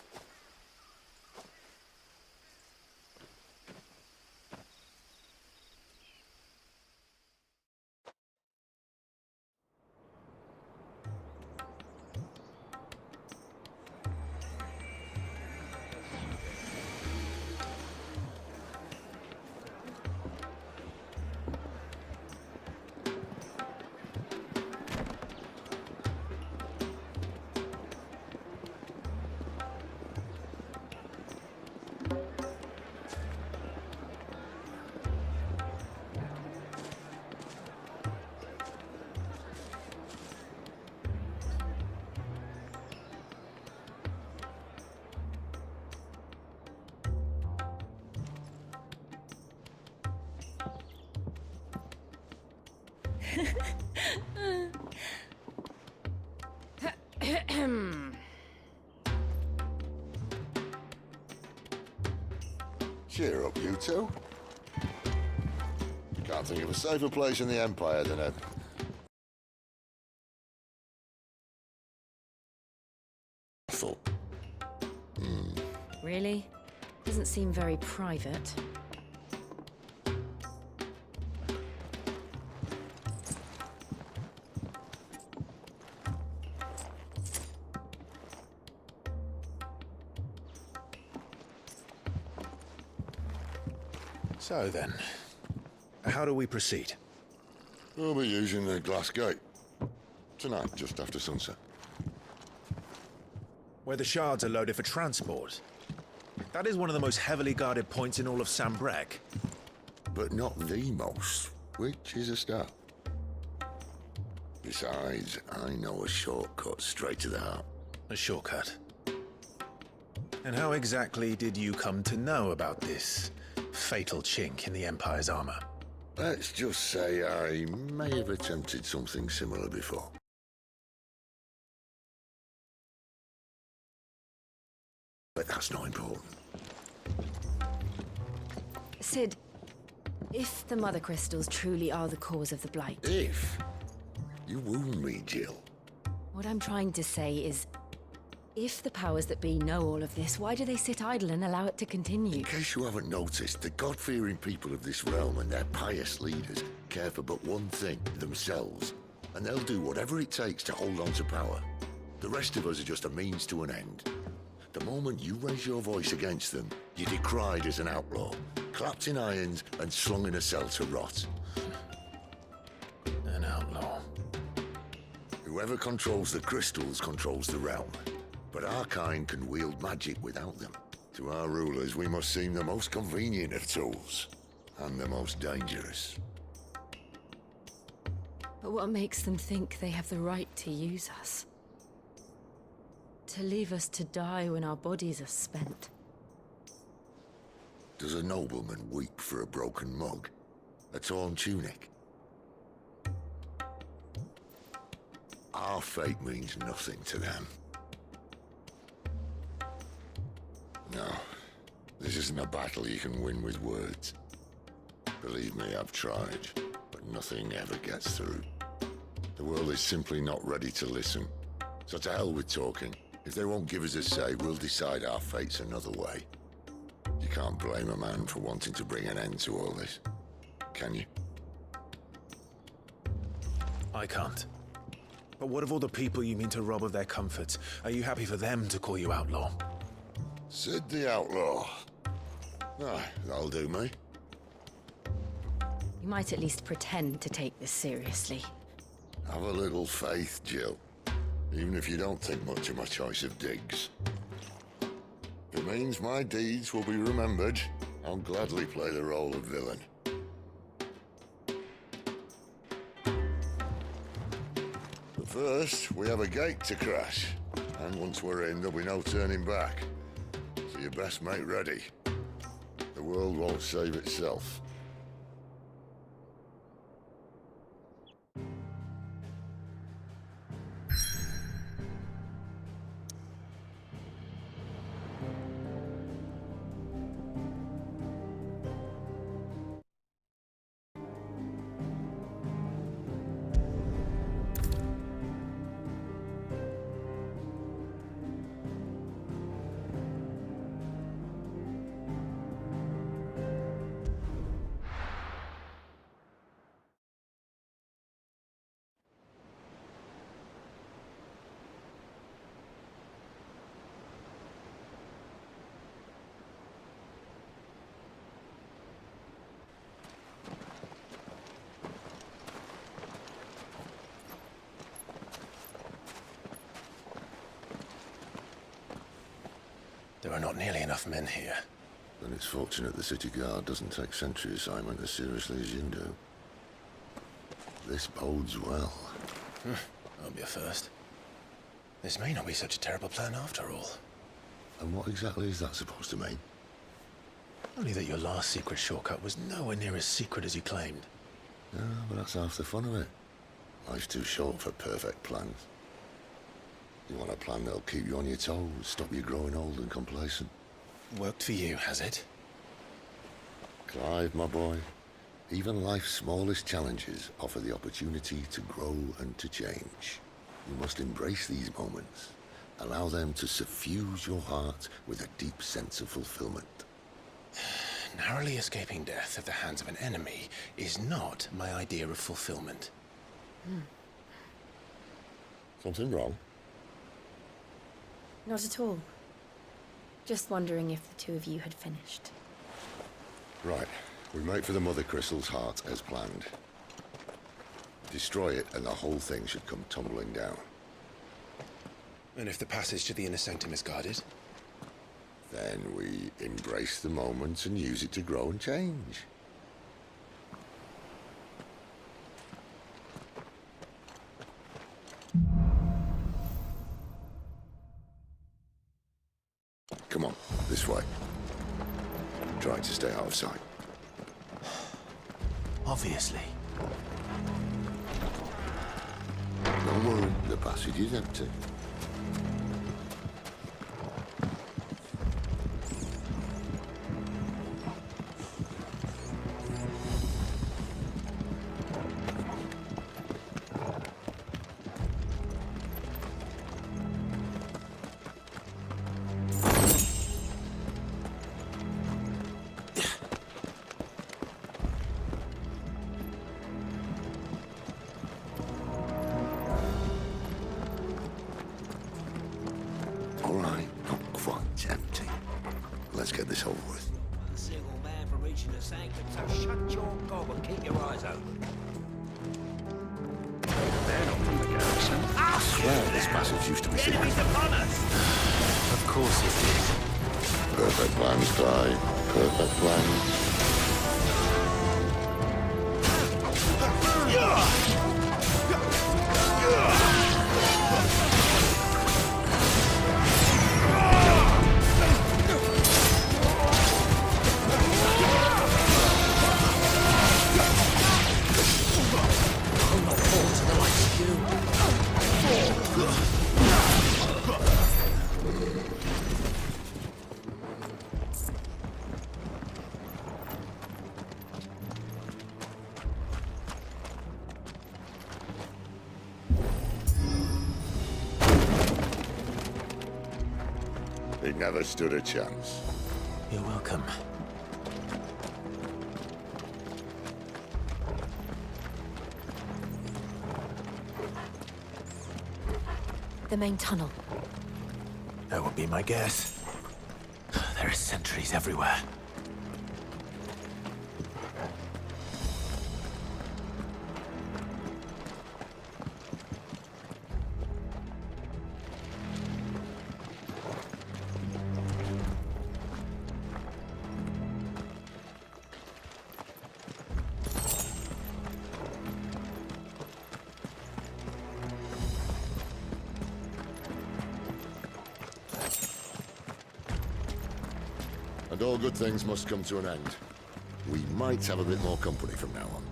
Cheer up, you two. Can't think of a safer place in the Empire than a... Really? Doesn't seem very private. So then, how do we proceed? We'll be using the glass gate. Tonight, just after sunset. Where the shards are loaded for transport. That is one of the most heavily guarded points in all of Sambrek. But not the most, which is a start. Besides, I know a shortcut straight to the heart. A shortcut? And how exactly did you come to know about this fatal chink in the Empire's armor? Let's just say I may have attempted something similar before. But that's not important. Sid, if the Mother Crystals truly are the cause of the Blight... If? You wound me, Jill. What I'm trying to say is, if the powers that be know all of this, why do they sit idle and allow it to continue? In case you haven't noticed, the God-fearing people of this realm and their pious leaders care for but one thing, themselves. And they'll do whatever it takes to hold on to power. The rest of us are just a means to an end. The moment you raise your voice against them, you're decried as an outlaw, clapped in irons and slung in a cell to rot. An outlaw. Whoever controls the crystals controls the realm. But our kind can wield magic without them. To our rulers, we must seem the most convenient of tools. And the most dangerous. But what makes them think they have the right to use us? To leave us to die when our bodies are spent? Does a nobleman weep for a broken mug? A torn tunic? Our fate means nothing to them. No, this isn't a battle you can win with words. Believe me, I've tried, but nothing ever gets through. The world is simply not ready to listen. So to hell with talking. If they won't give us a say, we'll decide our fates another way. You can't blame a man for wanting to bring an end to all this, can you? I can't. But what of all the people you mean to rob of their comforts? Are you happy for them to call you outlaw? Sid the Outlaw. Ah, that'll do me. You might at least pretend to take this seriously. Have a little faith, Jill. Even if you don't think much of my choice of digs. If it means my deeds will be remembered, I'll gladly play the role of villain. But first, we have a gate to crash. And once we're in, there'll be no turning back. So you best make ready. The world won't save itself. There are not nearly enough men here. Then it's fortunate the city guard doesn't take sentry assignment as seriously as you do. This bodes well. That'll be a first. This may not be such a terrible plan after all. And what exactly is that supposed to mean? Only that your last secret shortcut was nowhere near as secret as you claimed. Yeah, but that's half the fun of it. Life's too short for perfect plans. You want a plan that'll keep you on your toes, stop you growing old and complacent. Worked for you, has it? Clive, my boy, even life's smallest challenges offer the opportunity to grow and to change. You must embrace these moments. Allow them to suffuse your heart with a deep sense of fulfillment. Narrowly escaping death at the hands of an enemy is not my idea of fulfillment. Something wrong? Not at all. Just wondering if the two of you had finished. Right. We make for the Mother Crystal's heart as planned. Destroy it and the whole thing should come tumbling down. And if the passage to the inner sanctum is guarded? Then we embrace the moment and use it to grow and change. Come on, this way. Trying to stay out of sight. Obviously. Don't worry, the passage is empty. never stood a chance. You're welcome. The main tunnel. That would be my guess. There are sentries everywhere. And all good things must come to an end. We might have a bit more company from now on.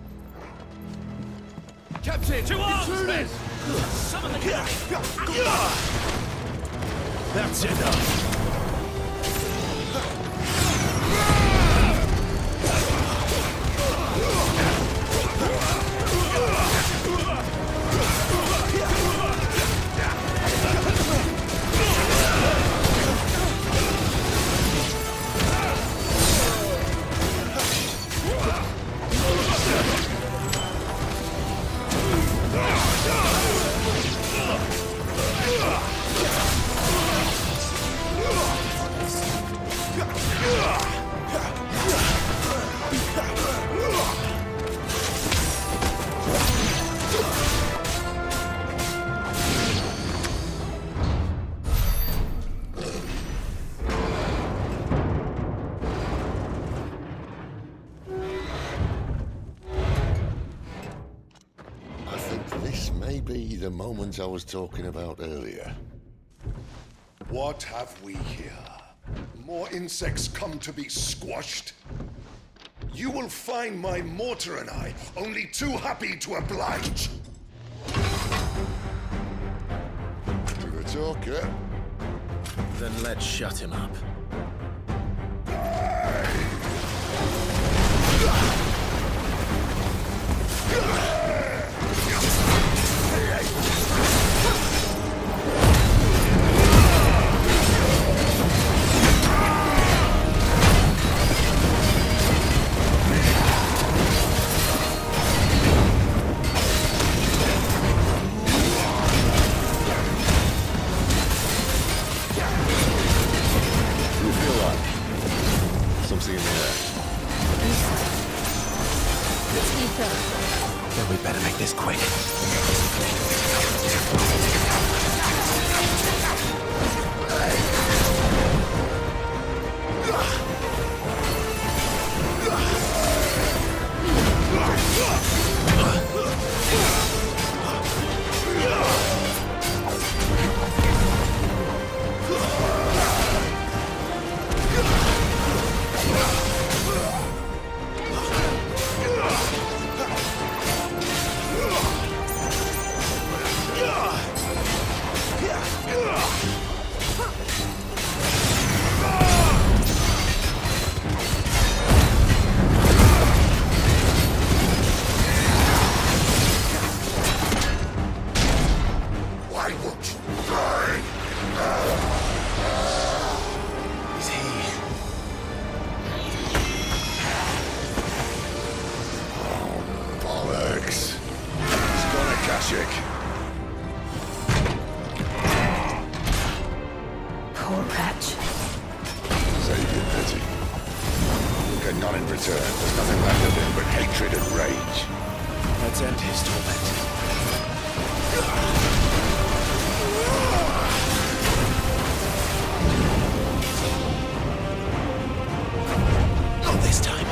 Captain! To arms, men! Summon the That's enough! The moment I was talking about earlier. What have we here? More insects come to be squashed? You will find my mortar and I only too happy to oblige. To the talker. Then let's shut him up. Then we better make this quick. Poor wretch. Save your pity. Get none in return. There's nothing left of him but hatred and rage. Let's end his torment. Not this time.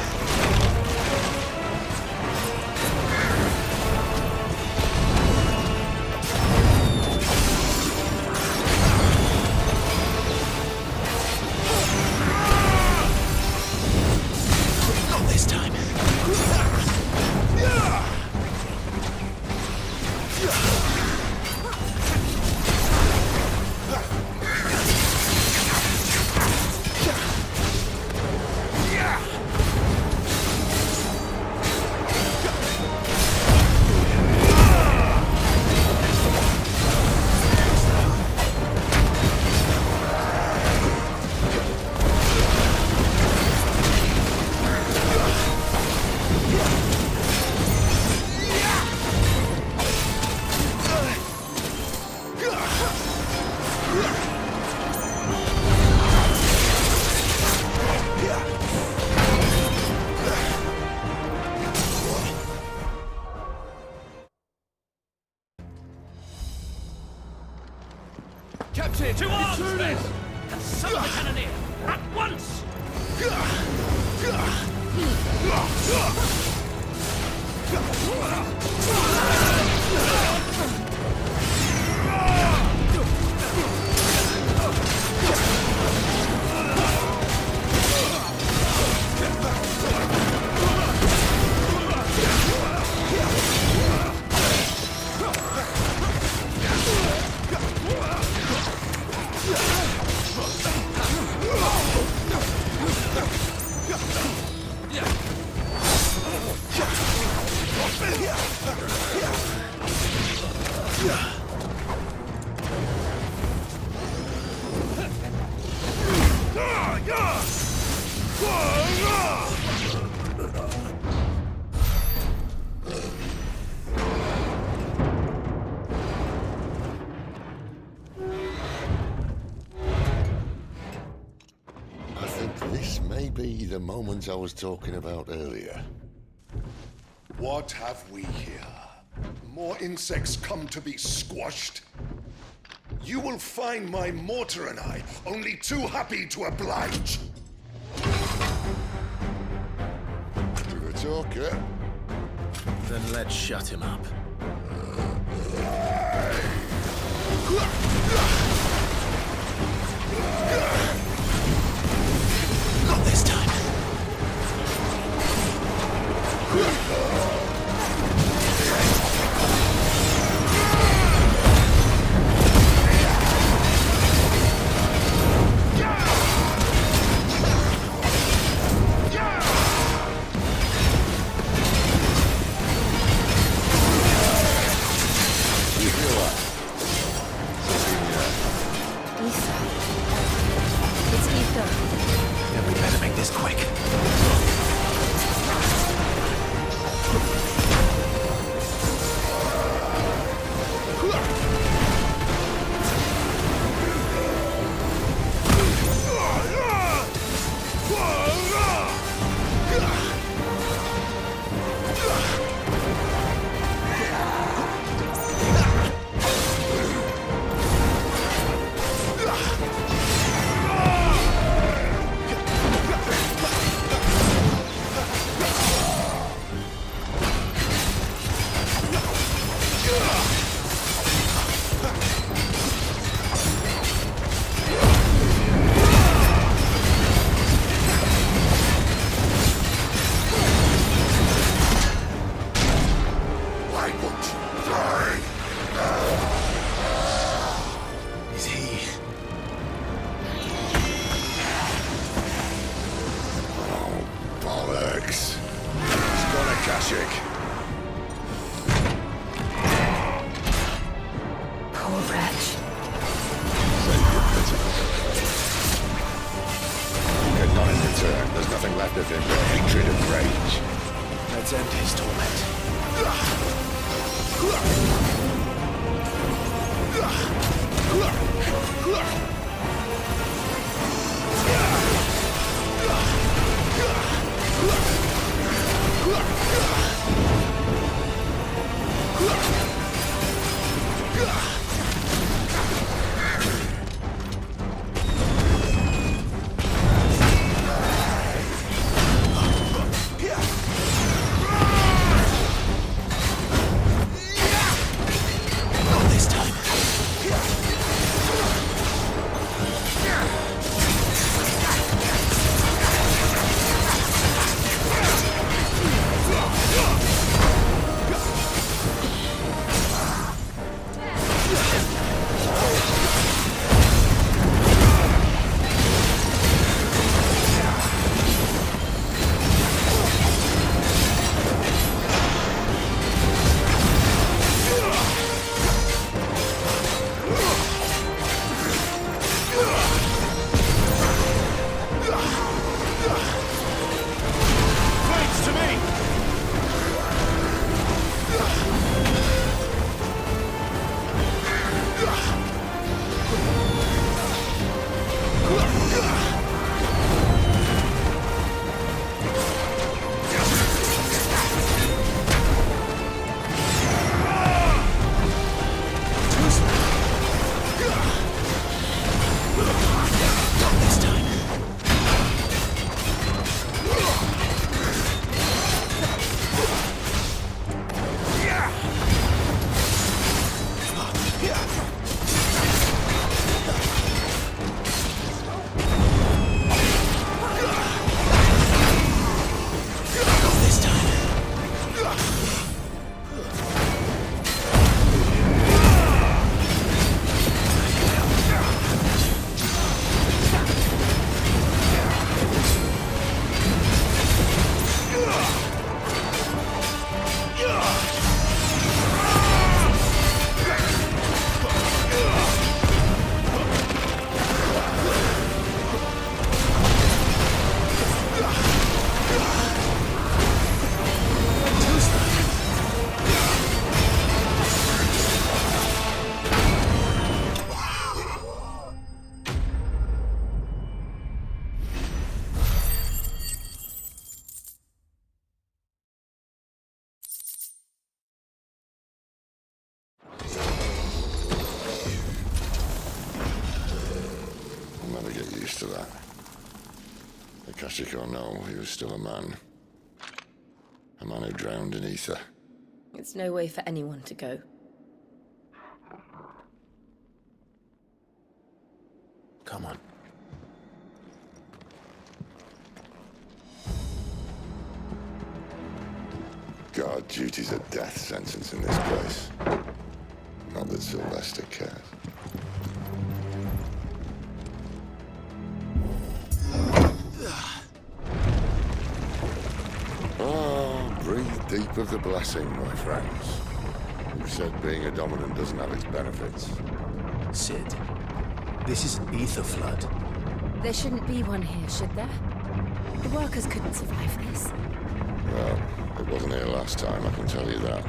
To arms, men! And summon the cannoneer! At once! The moment I was talking about earlier. What have we here? More insects come to be squashed? You will find my mortar and I only too happy to oblige. To the talker. Then let's shut him up. Not this time. Tragic or no, he was still a man. A man who drowned in ether. It's no way for anyone to go. Come on. Guard duty's a death sentence in this place. Not that Sylvester cares. Oh, breathe deep of the blessing, my friends. Who said being a dominant doesn't have its benefits? Sid, this is an ether flood. There shouldn't be one here, should there? The workers couldn't survive this. Well, it wasn't here last time, I can tell you that.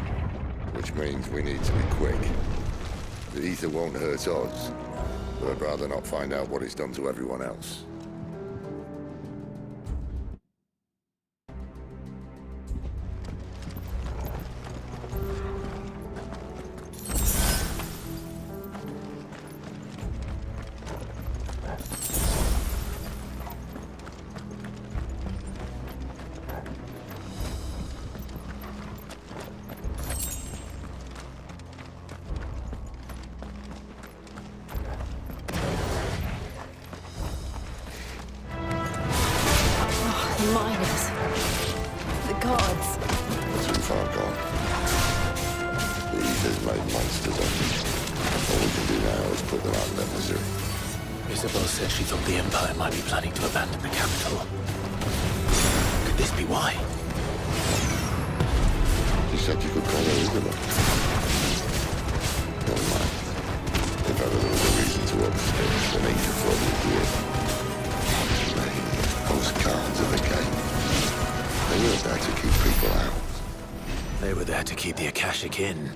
Which means we need to be quick. The ether won't hurt us, but I'd rather not find out what it's done to everyone else. Miners. The gods. Too far gone. The ether's made monsters of them. All we can do now is put them out of their misery. Isabel said she thought the Empire might be planning to abandon the capital. Could this be why? She said you could call her Isabel. Never mind. If ever there was a reason to upstairs, the ether flood would be it. Those guards of the gate. They were there to keep people out. They were there to keep the Akashic in.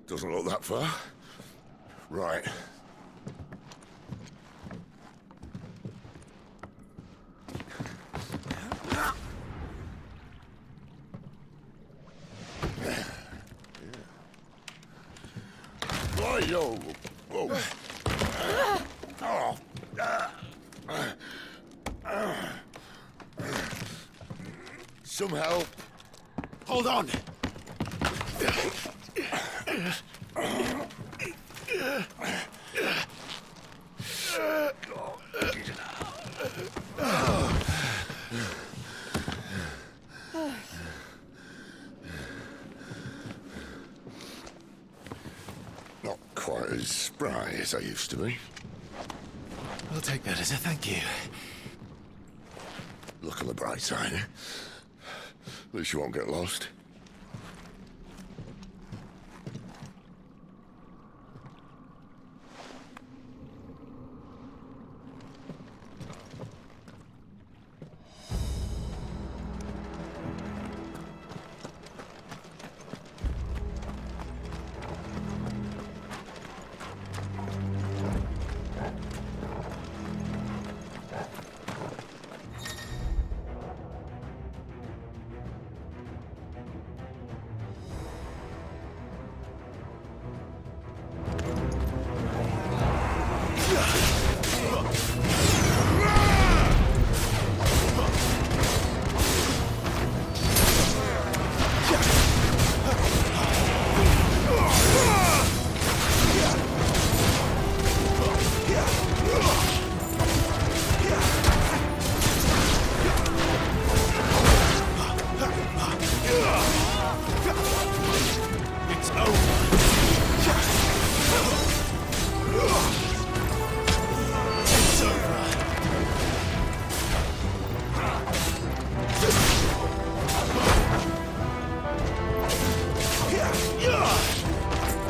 Doesn't look that far. Right. Yo. Whoa. Some help. Hold on. Not quite as spry as I used to be. I'll take that as a thank you. Look on the bright side, eh? At least you won't get lost.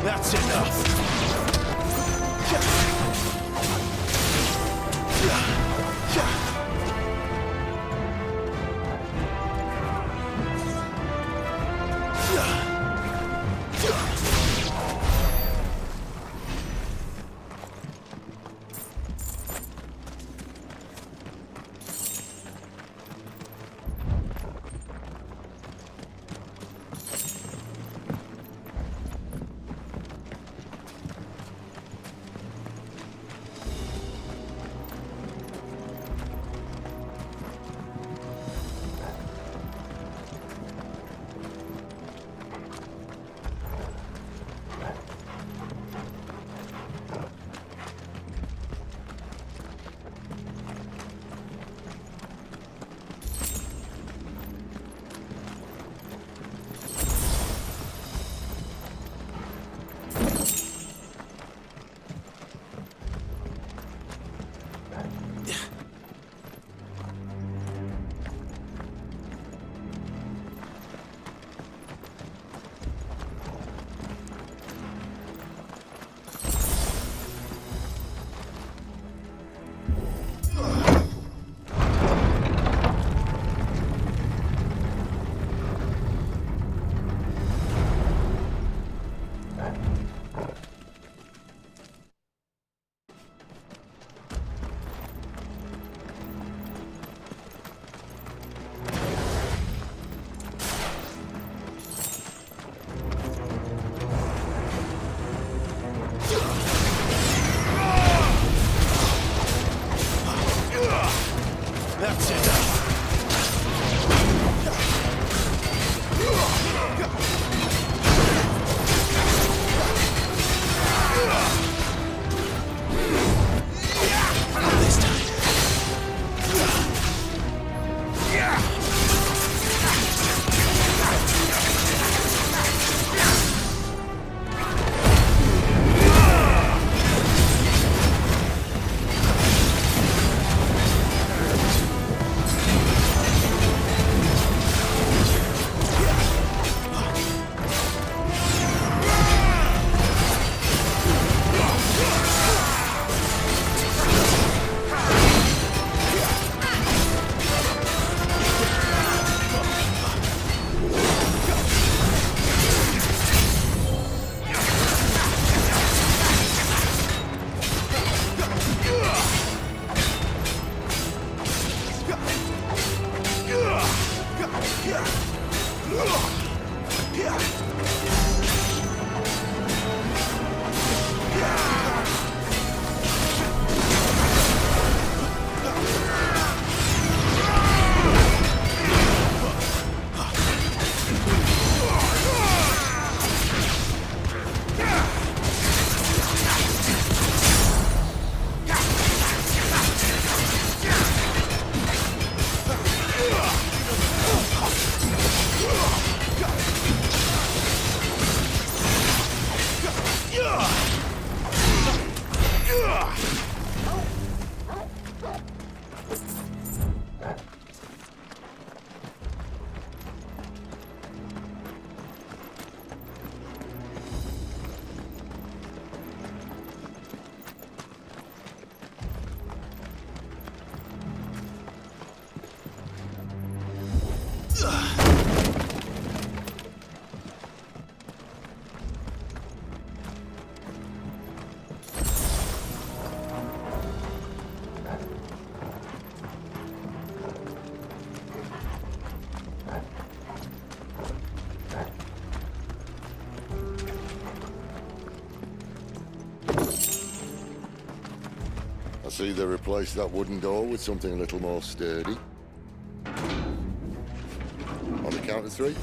That's enough. I see they replaced that wooden door with something a little more sturdy. On the count of three.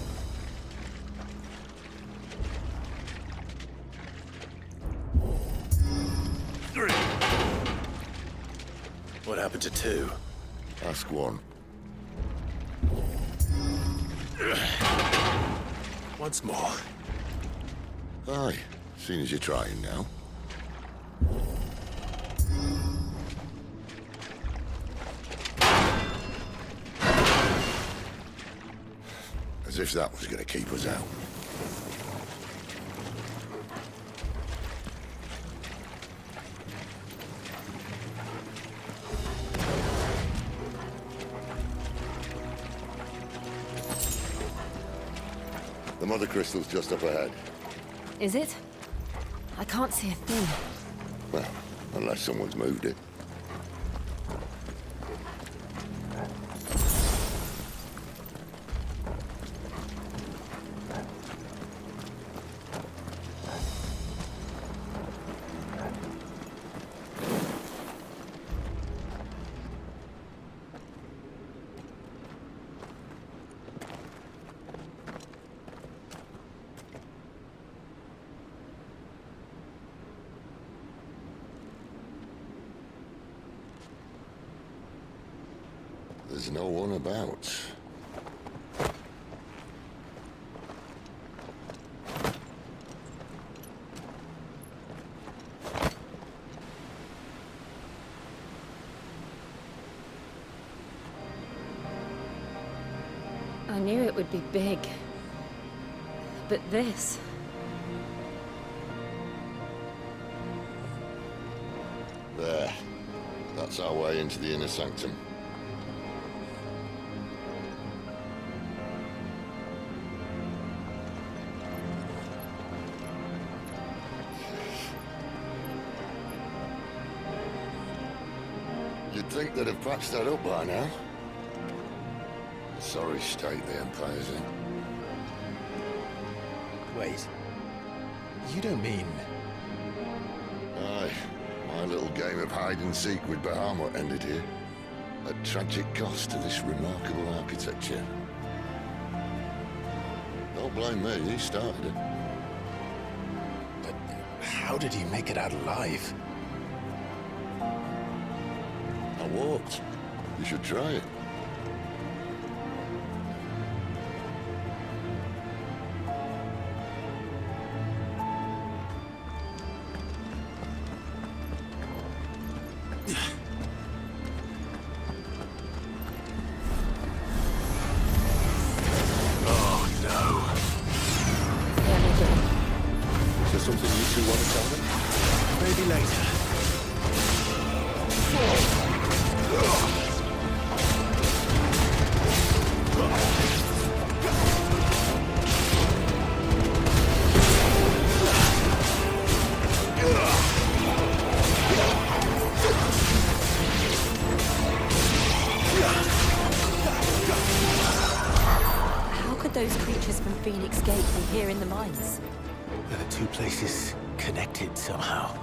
What happened to two? Ask one. Once more. Aye, seeing as you're trying now. As if that was going to keep us out. The mother crystal's just up ahead. Is it? I can't see a thing. Well, unless someone's moved it. There's no one about. I knew it would be big. But this... There. That's our way into the inner sanctum. You'd think they'd have patched that up by now. Sorry state the Empire's in. Wait. You don't mean... Aye. My little game of hide-and-seek with Bahamut ended here. At tragic cost to this remarkable architecture. Don't blame me, he started it. But how did he make it out alive? I walked. You should try it. Here in the mines. Are the two places connected somehow?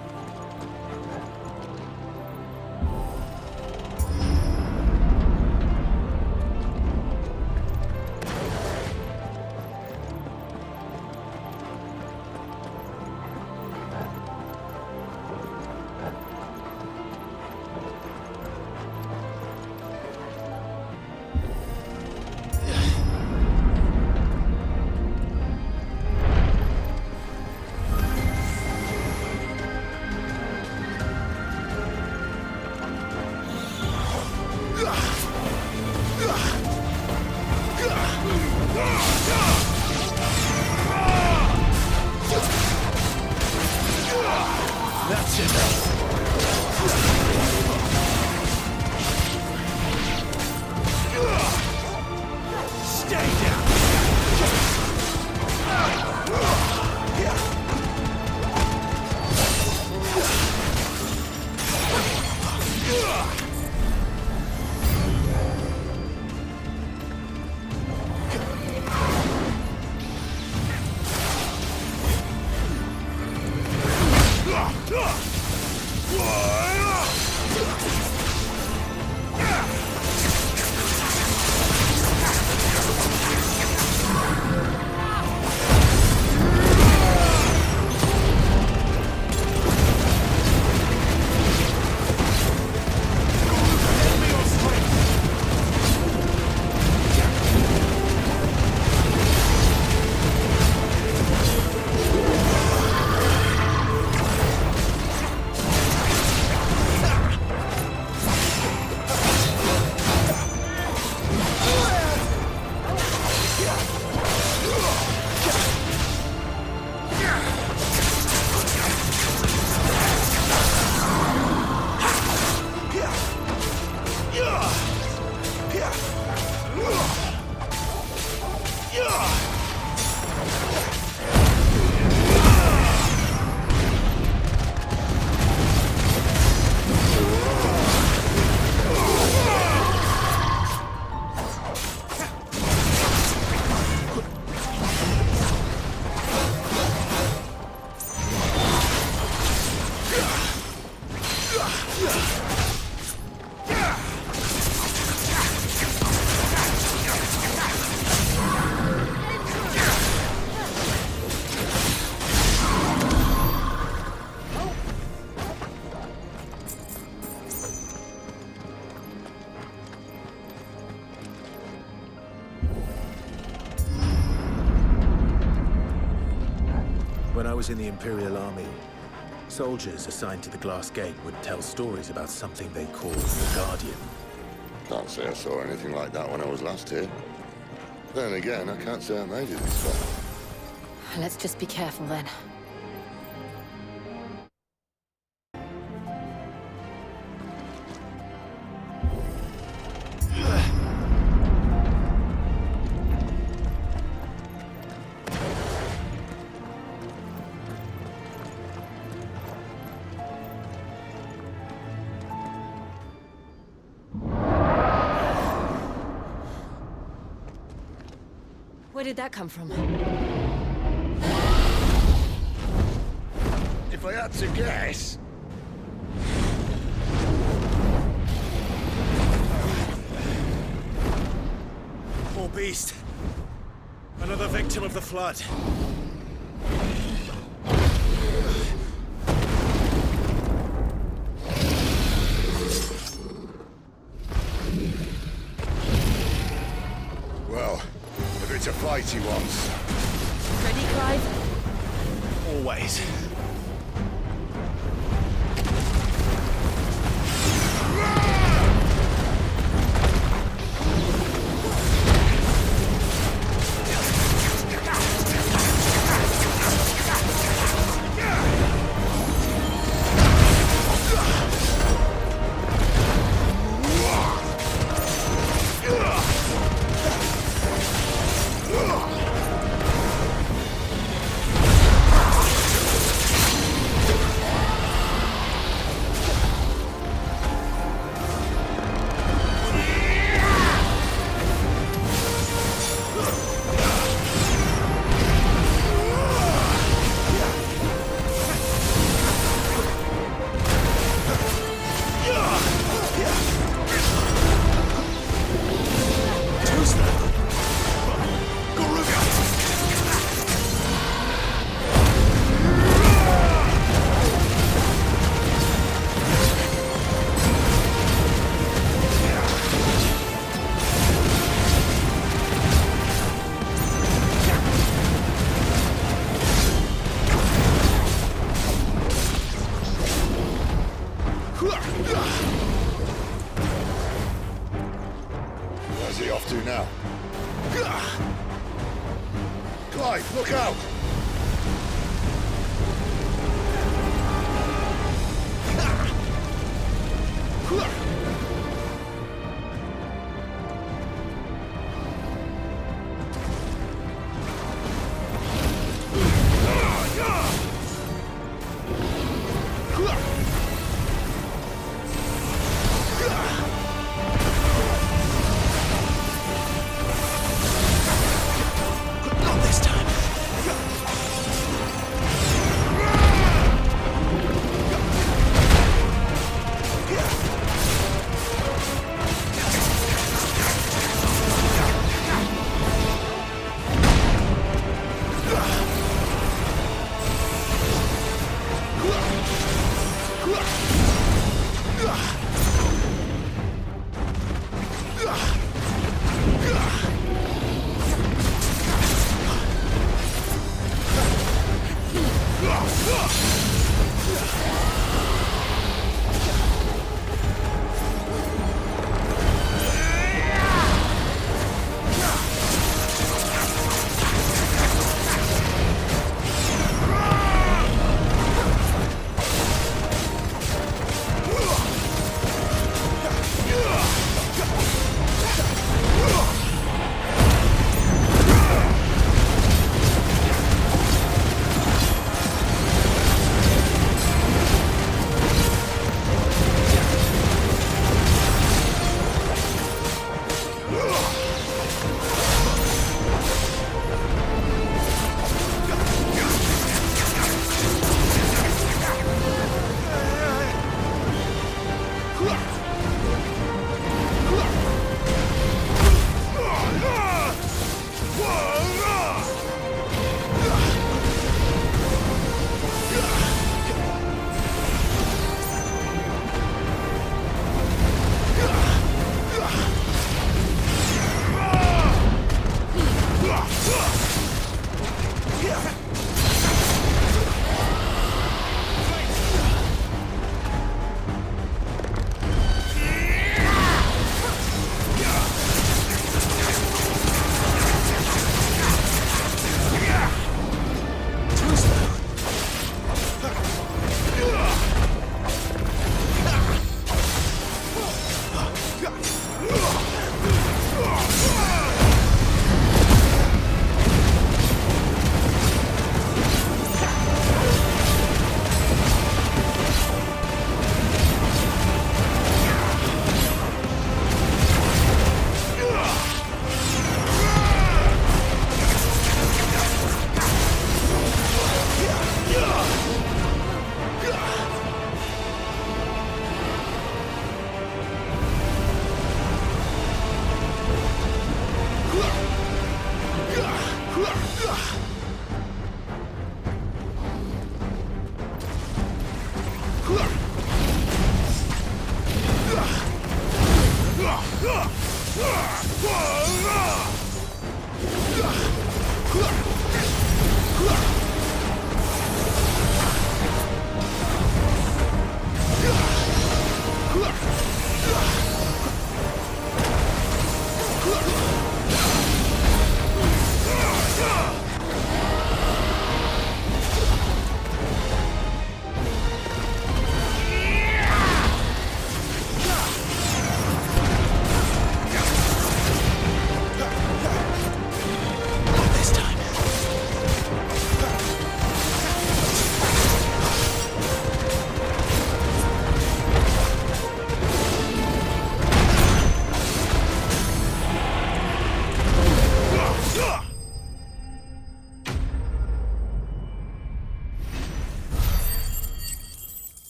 was in the Imperial Army, soldiers assigned to the Glass Gate would tell stories about something they called the Guardian. Can't say I saw anything like that when I was last here. Then again, I can't say I made it this far. Let's just be careful then. Where did that come from? If I had to guess... Poor beast. Another victim of the flood. Well, if it's a fight he wants. Ready, Clive? Always. Where's he off to now? Clive, look out!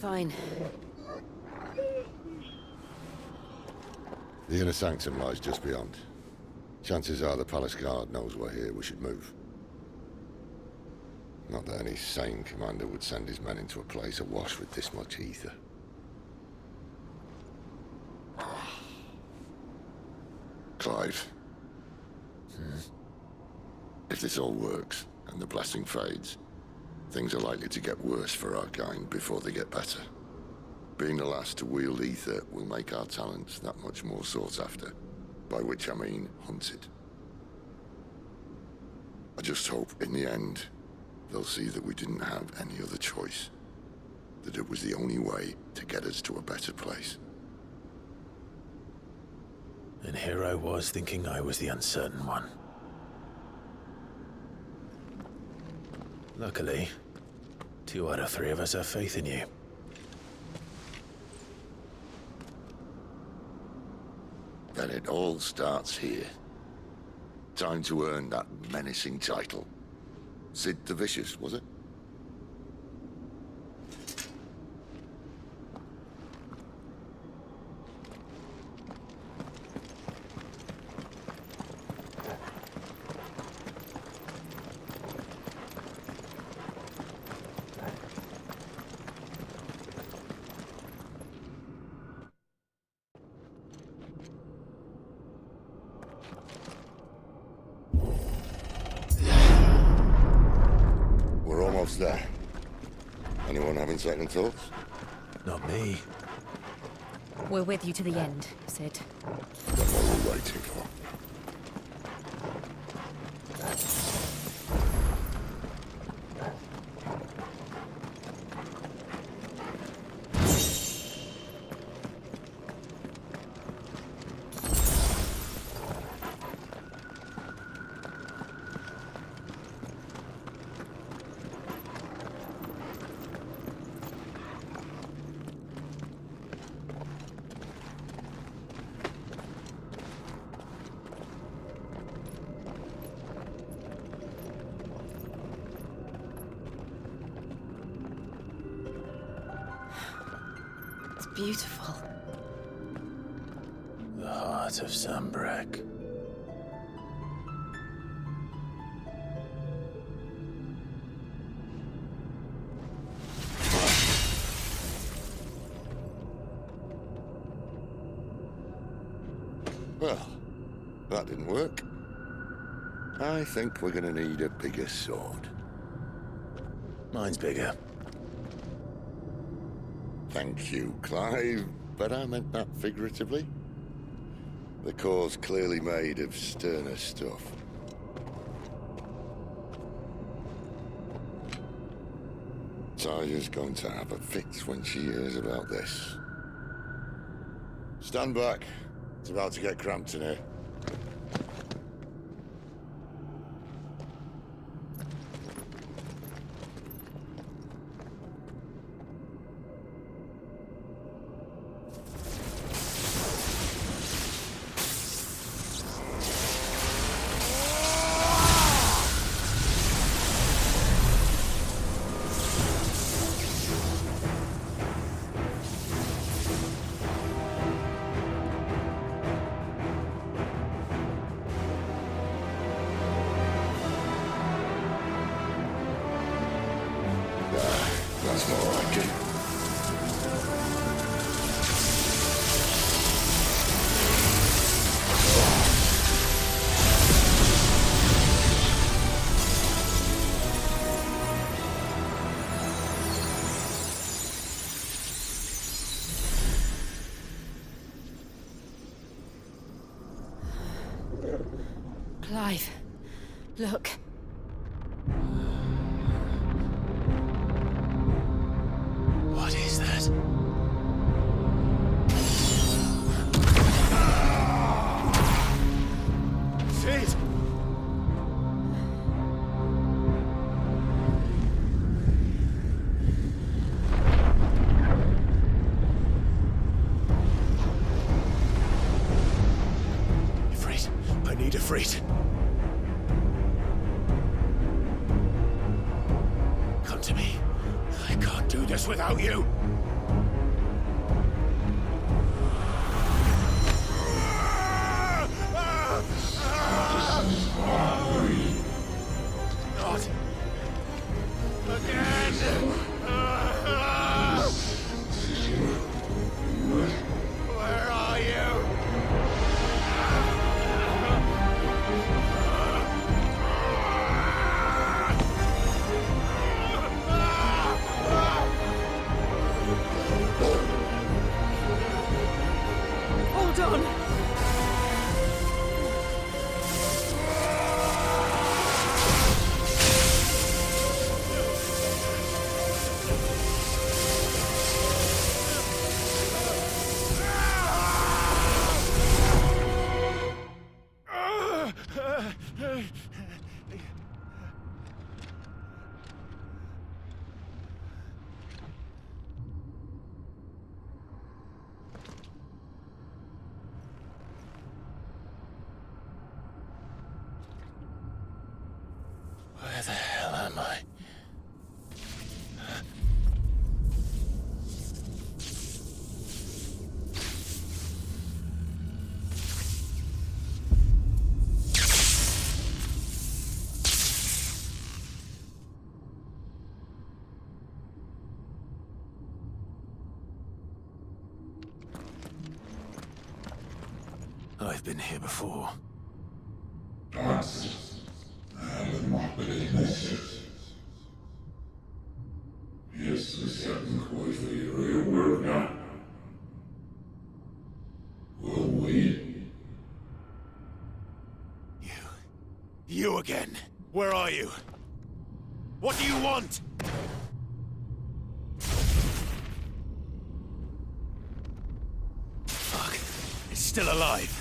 Fine. The inner sanctum lies just beyond. Chances are the palace guard knows we're here. We should move. Not that any sane commander would send his men into a place awash with this much ether. Clive. If this all works, and the blessing fades, things are likely to get worse for our kind before they get better. Being the last to wield ether will make our talents that much more sought after, by which I mean hunted. I just hope, in the end, they'll see that we didn't have any other choice. That it was the only way to get us to a better place. And here I was thinking I was the uncertain one. Luckily, 2 out of 3 of us have faith in you. Then it all starts here. Time to earn that menacing title. Sid the Vicious, was it? There. Anyone having second thoughts? Not me. We're with you to the end, Sid. Then what are we waiting for? Beautiful. The heart of Sambrek. Well, that didn't work. I think we're gonna need a bigger sword. Mine's bigger. Thank you, Clive, but I meant that figuratively. The core's clearly made of sterner stuff. Taya's going to have a fit when she hears about this. Stand back. It's about to get cramped in here. That's more like it. Clive, look. What is that? Sid! Ifrit, I need Ifrit. Come to me. I can't do this without you. Where are you? Hold on! Where the hell am I? I've been here before. You again. Where are you? What do you want? Fuck. It's still alive.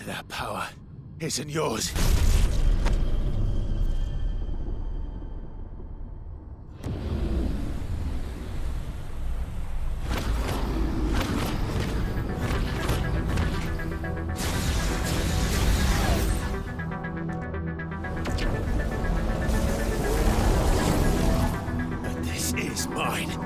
That power isn't yours. is mine.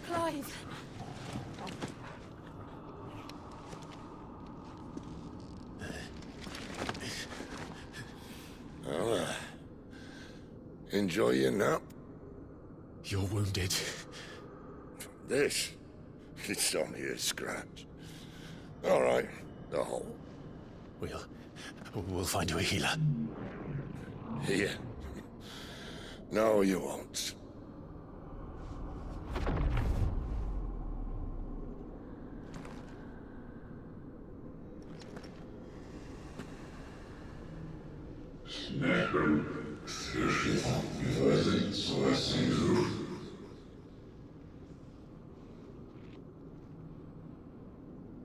Clive! Well, enjoy your nap? You're wounded. This? It's only a scratch. All right, the hole. We'll find you a healer. Here? No, you won't.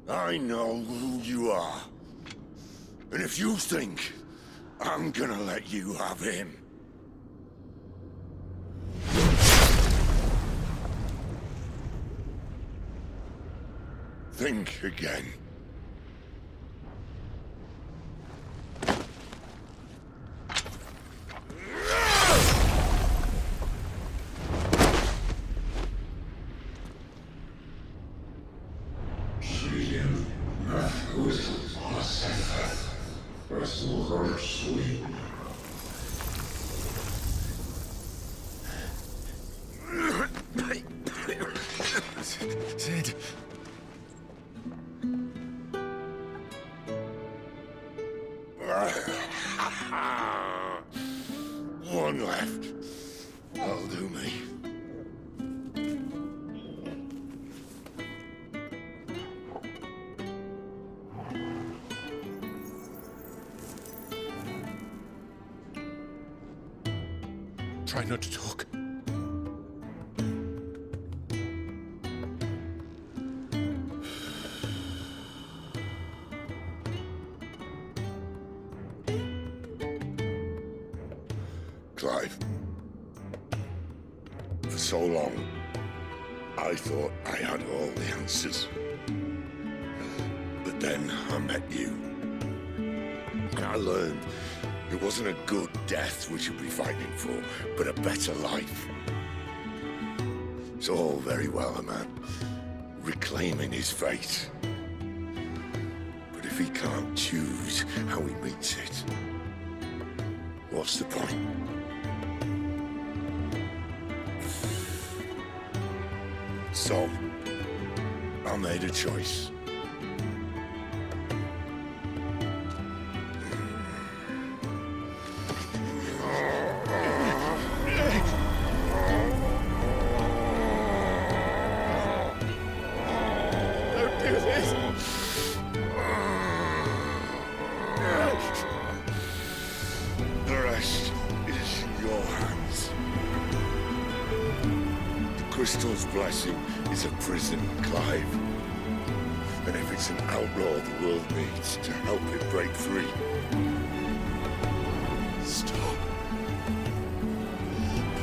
I know who you are. And if you think I'm gonna let you have him... think again. Sid. One left. That'll do me. Try not to talk. Clive. For so long, I thought I had all the answers. But then I met you. And I learned it wasn't a good death we should be fighting for, but a better life. It's all very well, a man reclaiming his fate. But if he can't choose how he meets it, what's the point? So, I made a choice. Don't do this! The rest is in your hands. The crystal's blessing is a prison, Clive. And if it's an outlaw the world needs to help it break free. Stop.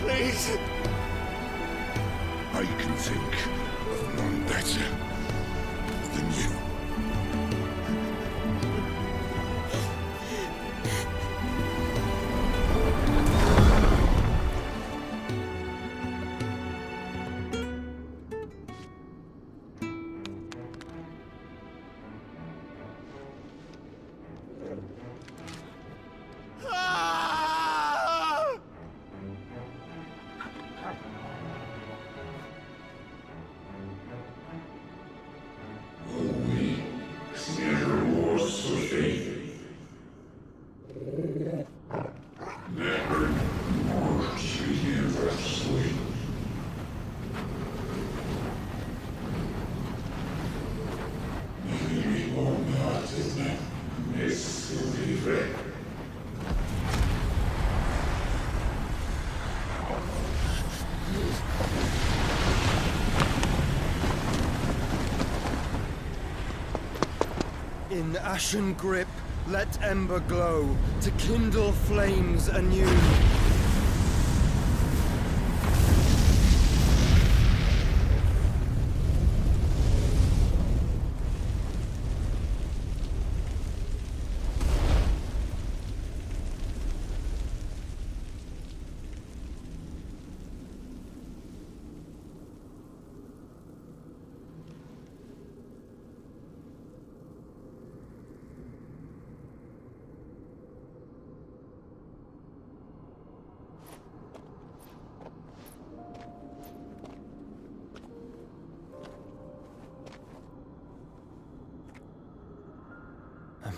Please. I can think of none better than you. In ashen grip, let ember glow, to kindle flames anew.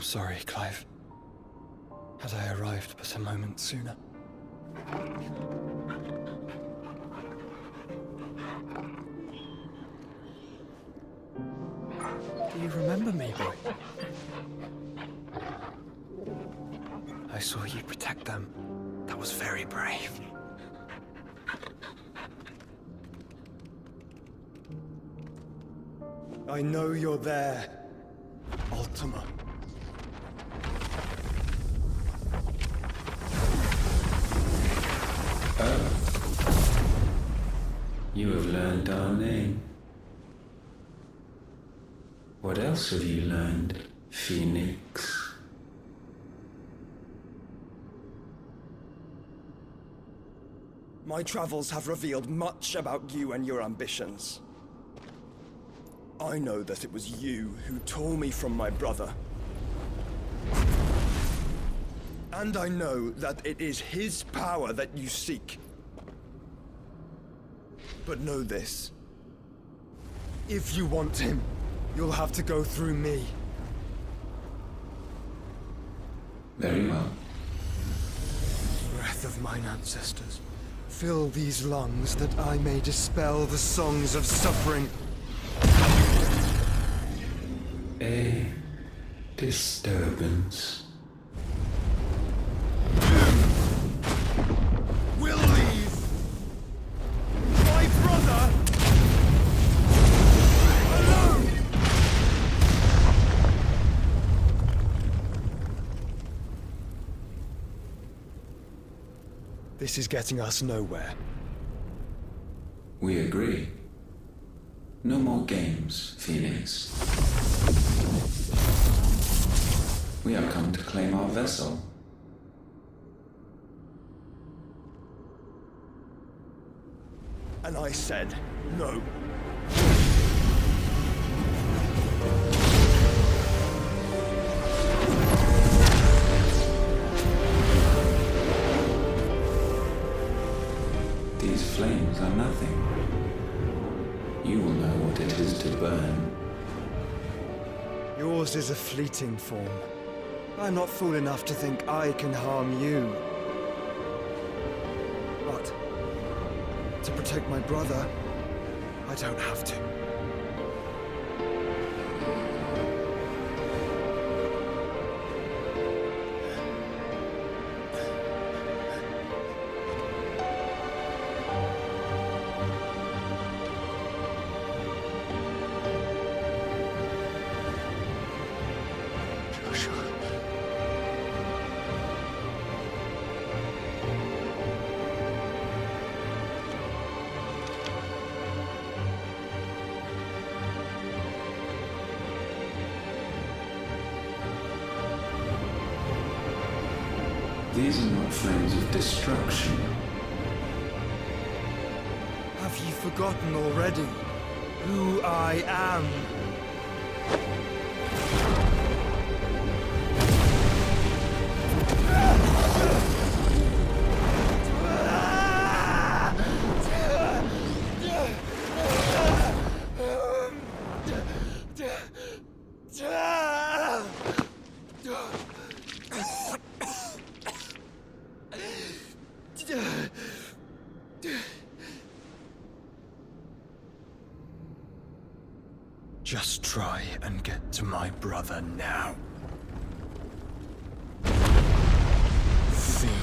sorry, Clive. Had I arrived but a moment sooner. Do you remember me, boy? I saw you protect them. That was very brave. I know you're there, Ultima. You have learned our name. What else have you learned, Phoenix? My travels have revealed much about you and your ambitions. I know that it was you who tore me from my brother. And I know that it is his power that you seek. But know this. If you want him, you'll have to go through me. Very well. Breath of mine ancestors, fill these lungs that I may dispel the songs of suffering. A disturbance. We'll leave! My brother! Alone! This is getting us nowhere. We agree. No more games, Phoenix. We have come to claim our vessel. And I said no. These flames are nothing. You will know what it is to burn. Yours is a fleeting form. I'm not fool enough to think I can harm you. But to protect my brother, I don't have to. These are not flames of destruction. Have you forgotten already who I am? Just try and get to my brother now. Fiend.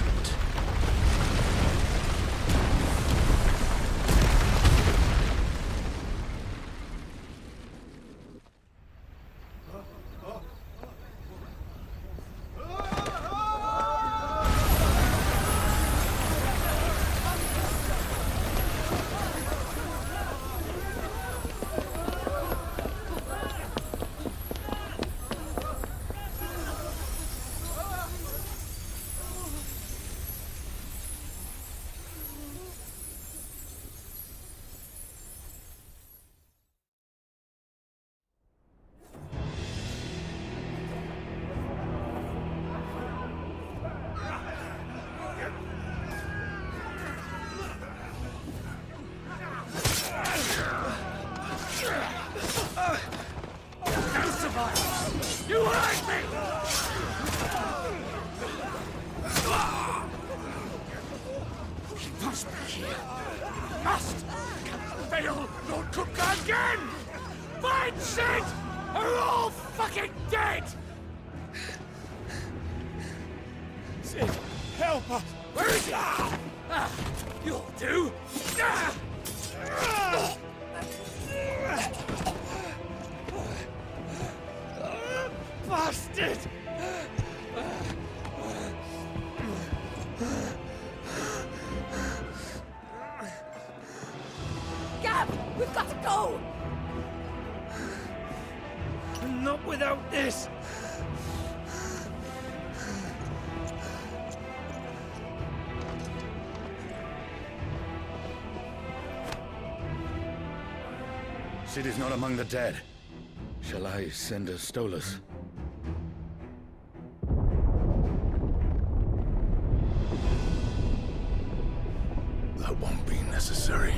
Must fail Lord Cook again! Find Sid! Are all fucking dead! Sid, help us! Where is he? You'll do! Bastard! Gab, we've got to go! Not without this! Sid is not among the dead. Shall I send a Stolas? That won't be necessary.